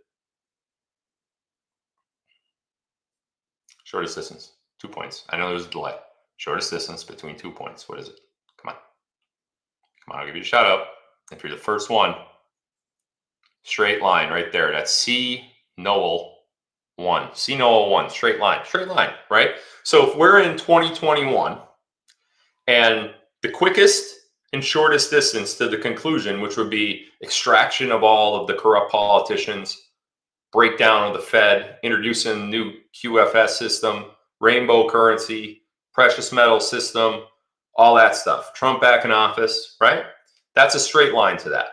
Shortest distance, 2 points. I know there's a delay. Shortest distance between 2 points. What is it? Come on, I'll give you a shout out. If you're the first one, straight line right there. That's C Noel 1. C Noel 1, straight line, right? So if we're in 2021 and the quickest and shortest distance to the conclusion, which would be extraction of all of the corrupt politicians, breakdown of the Fed, introducing new QFS system, rainbow currency, precious metal system, all that stuff. Trump back in office, right? That's a straight line to that.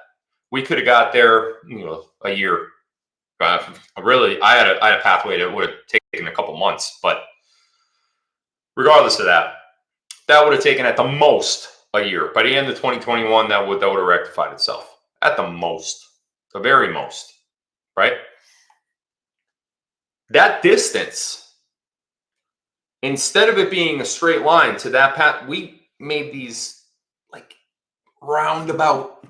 We could have got there, a year. Really, I had a pathway that would have taken a couple months, but regardless of that, that would have taken at the most a year. By the end of 2021, that would have rectified itself. At the most, the very most, right? That distance, instead of it being a straight line to that path, we made these like roundabout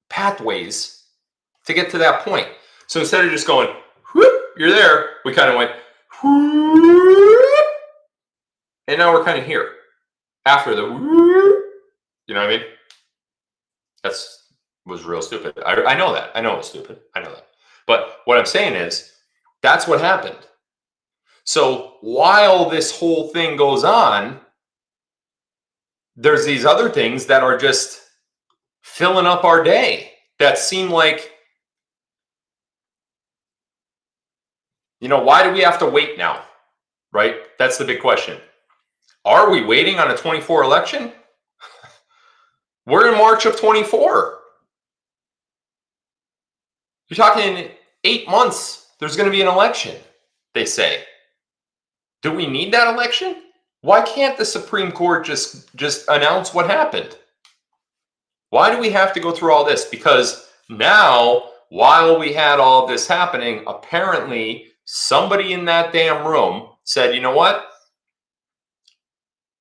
pathways to get to that point. So instead of just going, whoop, you're there, we kind of went, whoop, and now we're kind of here after the whoop. You know what I mean? Was real stupid. I know that. I know it was stupid. I know that. But what I'm saying is, that's what happened. So while this whole thing goes on, there's these other things that are just filling up our day that seem like, why do we have to wait now? Right? That's the big question. Are we waiting on a 24 election? We're in March of 24. You're talking 8 months, there's going to be an election, they say. Do we need that election? Why can't the Supreme Court just announce what happened? Why do we have to go through all this? Because now, while we had all this happening, apparently somebody in that damn room said, you know what?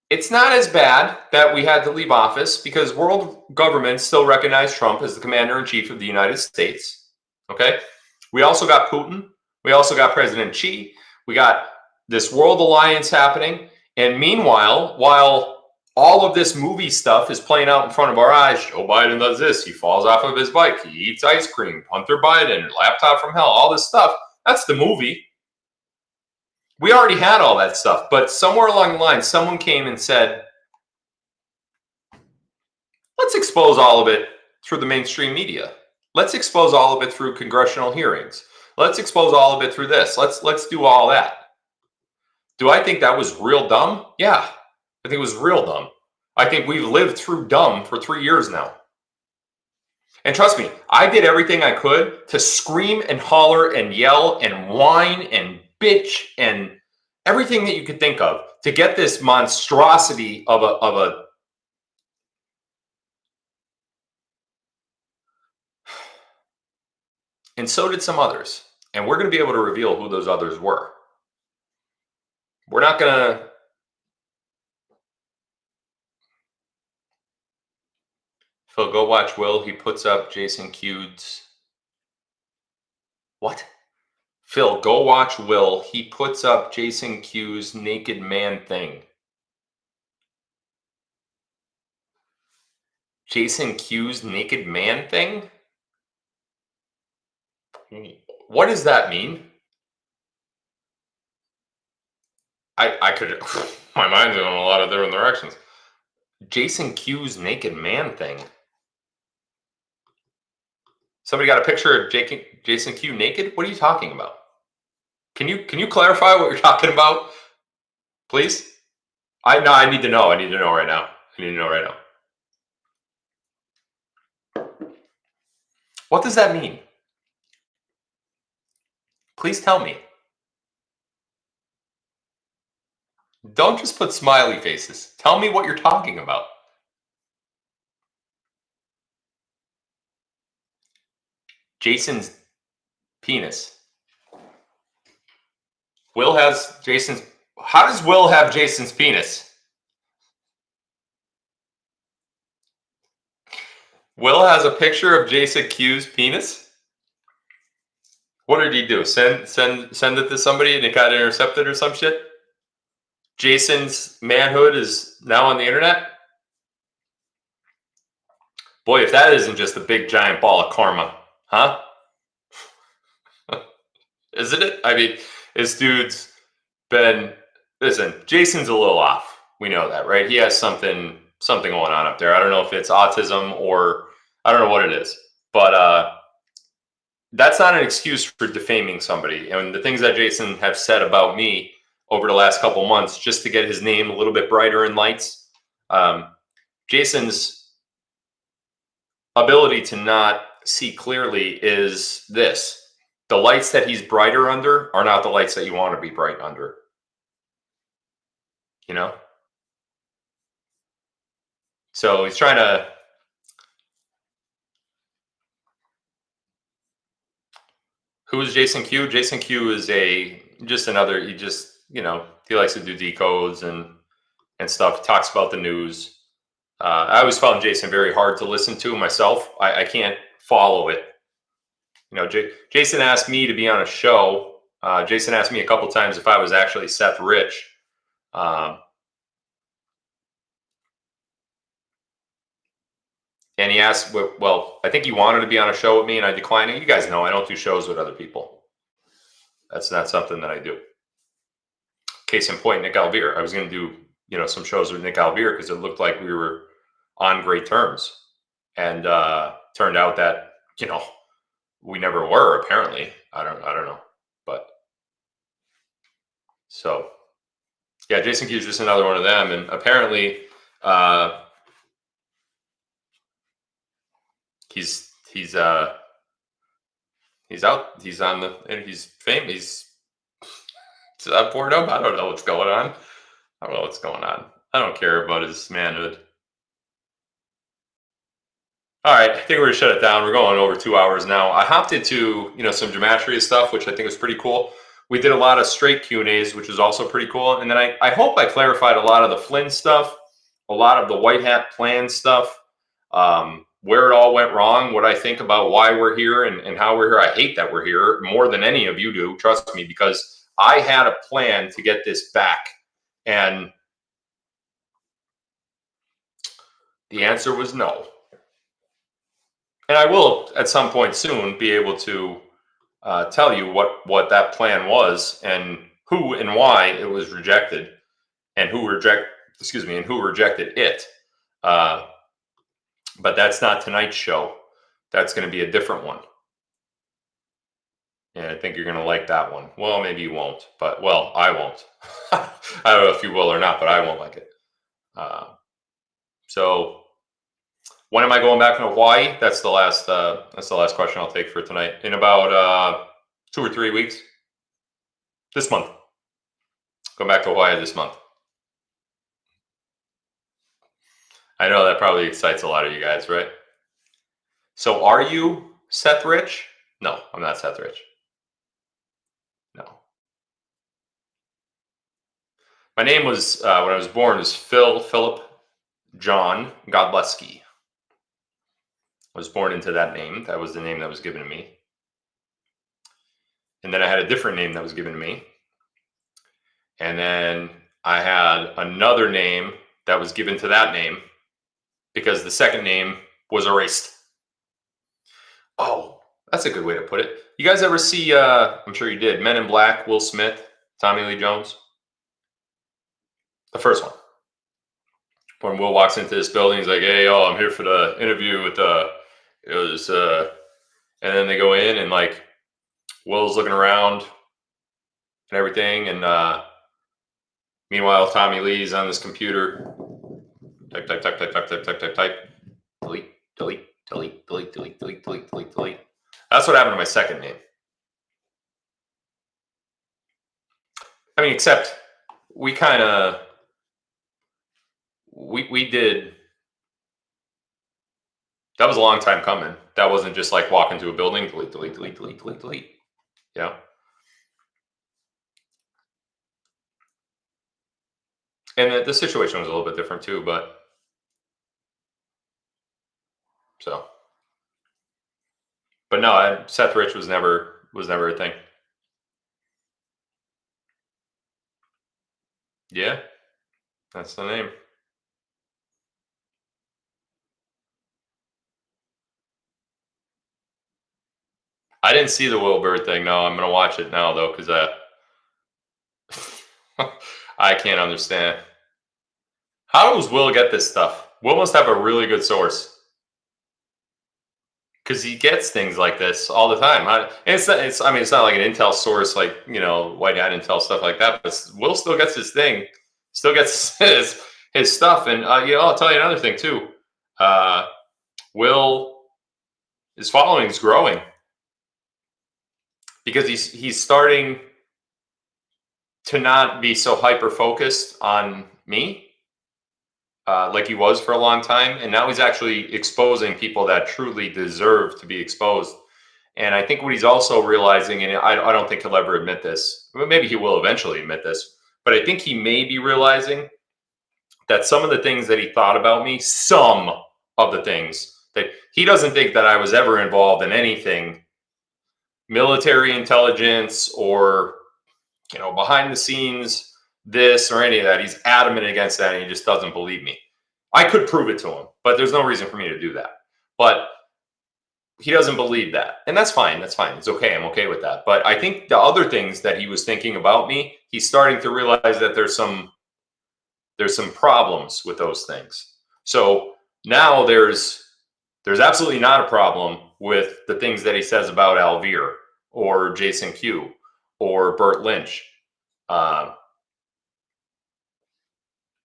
It's not as bad that we had to leave office because world governments still recognize Trump as the commander-in-chief of the United States. Okay? We also got Putin. We also got President Xi. We got this world alliance happening. And meanwhile, while all of this movie stuff is playing out in front of our eyes, Joe Biden does this. He falls off of his bike. He eats ice cream. Hunter Biden, laptop from hell, all this stuff. That's the movie. We already had all that stuff. But somewhere along the line, someone came and said, let's expose all of it through the mainstream media. Let's expose all of it through congressional hearings. Let's expose all of it through this. Let's do all that. Do I think that was real dumb? Yeah, I think it was real dumb. I think we've lived through dumb for 3 years now. And trust me, I did everything I could to scream and holler and yell and whine and bitch and everything that you could think of to get this monstrosity of a and so did some others. And we're going to be able to reveal who those others were. We're not going to. Phil, go watch Will. He puts up Jason Q's. What? Phil, go watch Will. He puts up Jason Q's naked man thing. Jason Q's naked man thing? What does that mean? I could, my mind's going in a lot of different directions. Jason Q's naked man thing. Somebody got a picture of Jason Q naked? What are you talking about? Can you clarify what you're talking about, please? I need to know. I need to know right now. What does that mean? Please tell me. Don't just put smiley faces. Tell me what you're talking about. Jason's penis. Will has Jason's. How does Will have Jason's penis? Will has a picture of Jason Q's penis? What did he do? Send it to somebody and it got intercepted or some shit? Jason's manhood is now on the internet? Boy, if that isn't just a big giant ball of karma, huh? Isn't it? I mean, this dude's been, listen, Jason's a little off. We know that, right? He has something going on up there. I don't know if it's autism or I don't know what it is, but that's not an excuse for defaming somebody. And the things that Jason have said about me over the last couple months, just to get his name a little bit brighter in lights. Jason's ability to not see clearly is this. The lights that he's brighter under are not the lights that you want to be bright under. You know? So he's trying to. Who is Jason Q? Jason Q is just another, he likes to do decodes and stuff. He talks about the news. I always found Jason very hard to listen to myself. I can't follow it. Jason asked me to be on a show. Jason asked me a couple times if I was actually Seth Rich. And he asked, well, I think he wanted to be on a show with me, and I declined it. You guys know I don't do shows with other people. That's not something that I do. Case in point, Nick Alvear. I was going to do, some shows with Nick Alvear because it looked like we were on great terms. And turned out that, we never were, apparently. I don't know. But so, yeah, Jason Key's just another one of them. And apparently he's out. He's on he's famous. He's poured up. I don't know what's going on. I don't care about his manhood. All right, I think we're gonna shut it down. We're going over 2 hours now. I hopped into some gematria stuff, which I think was pretty cool. We did a lot of straight Q&As, which is also pretty cool. And then I hope I clarified a lot of the Flynn stuff, a lot of the White Hat plan stuff, where it all went wrong, what I think about why we're here and how we're here. I hate that we're here more than any of you do, trust me, because I had a plan to get this back. And the answer was no. And I will, at some point soon, be able to tell you what that plan was and who and why it was rejected, and who rejected it. But that's not tonight's show. That's going to be a different one. And I think you're going to like that one. Well, maybe you won't, but I won't. I don't know if you will or not, but I won't like it. So when am I going back to Hawaii? That's the last question I'll take for tonight. In about 2 or 3 weeks. This month. Go back to Hawaii this month. I know that probably excites a lot of you guys, right? So are you Seth Rich? No, I'm not Seth Rich. No. My name was, when I was born, was Philip John Godlewski. I was born into that name. That was the name that was given to me. And then I had a different name that was given to me. And then I had another name that was given to that name because the second name was erased. Oh, that's a good way to put it. You guys ever see, I'm sure you did, Men in Black, Will Smith, Tommy Lee Jones? The first one. When Will walks into this building, he's like, hey, I'm here for the interview with and then they go in and like Will's looking around and everything, and meanwhile Tommy Lee's on this computer, type, delete. That's what happened to my second name. I mean, except we kind of we did. That was a long time coming. That wasn't just like walk into a building, delete. Yeah. And the situation was a little bit different too, but so. But no, Seth Rich was never a thing. Yeah, that's the name. I didn't see the Will Bird thing. No, I'm going to watch it now, though, because I can't understand. How does Will get this stuff? Will must have a really good source. Because he gets things like this all the time. It's not like an intel source, like, White Hat intel, stuff like that. But Will still gets his thing. Still gets his stuff. And, I'll tell you another thing, too. Will, his following is growing. Because he's starting to not be so hyper-focused on me like he was for a long time. And now he's actually exposing people that truly deserve to be exposed. And I think what he's also realizing, and I don't think he'll ever admit this, maybe he will eventually admit this, but I think he may be realizing that some of the things that he thought about me, some of the things that he doesn't think that I was ever involved in anything military intelligence or, behind the scenes, this or any of that. He's adamant against that, and he just doesn't believe me. I could prove it to him, but there's no reason for me to do that. But he doesn't believe that, and that's fine. That's fine. It's okay. I'm okay with that. But I think the other things that he was thinking about me, he's starting to realize that there's some problems with those things. So now there's absolutely not a problem with the things that he says about Alvear or Jason Q or Burt Lynch.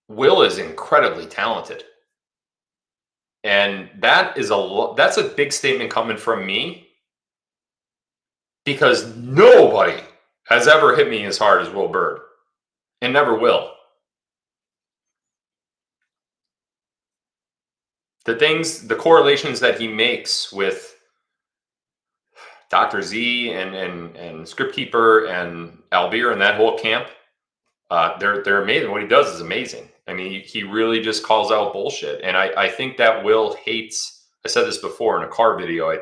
Will is incredibly talented. And that's a big statement coming from me, because nobody has ever hit me as hard as Will Bird, and never will. The correlations that he makes with Dr. Z and Script Keeper and Alvear and that whole camp, they're amazing. What he does is amazing. I mean, he really just calls out bullshit. And I think that Will hates, I said this before in a car video, I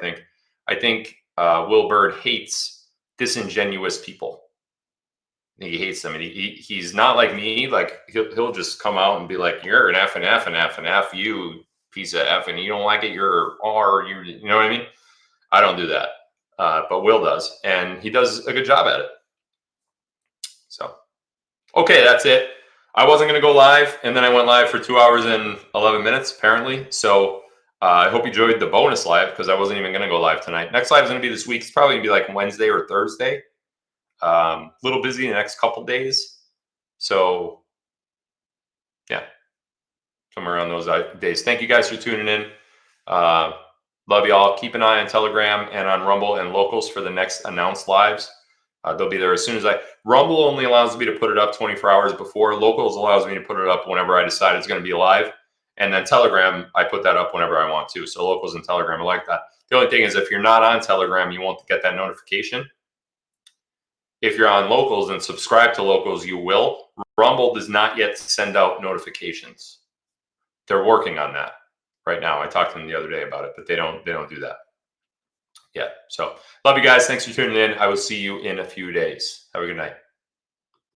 think Will Bird hates disingenuous people. He hates them. And he's not like me. Like, he'll just come out and be like, you're an F and F and F and F, you piece of F, and you don't like it, you're R, you know what I mean? I don't do that. But Will does. And he does a good job at it. So, okay, that's it. I wasn't going to go live, and then I went live for 2 hours and 11 minutes, apparently. So I hope you enjoyed the bonus live, because I wasn't even going to go live tonight. Next live is going to be this week. It's probably going to be like Wednesday or Thursday. A little busy the next couple days. So, yeah, somewhere around those days. Thank you guys for tuning in. Love you all. Keep an eye on Telegram and on Rumble and Locals for the next announced lives. They'll be there as soon as Rumble only allows me to put it up 24 hours before. Locals allows me to put it up whenever I decide it's going to be live. And then Telegram, I put that up whenever I want to. So Locals and Telegram, I like that. The only thing is, if you're not on Telegram, you won't get that notification. If you're on Locals and subscribe to Locals, you will. Rumble does not yet send out notifications. They're working on that right now. I talked to them the other day about it, but they don't do that. Yeah. So love you guys. Thanks for tuning in. I will see you in a few days. Have a good night.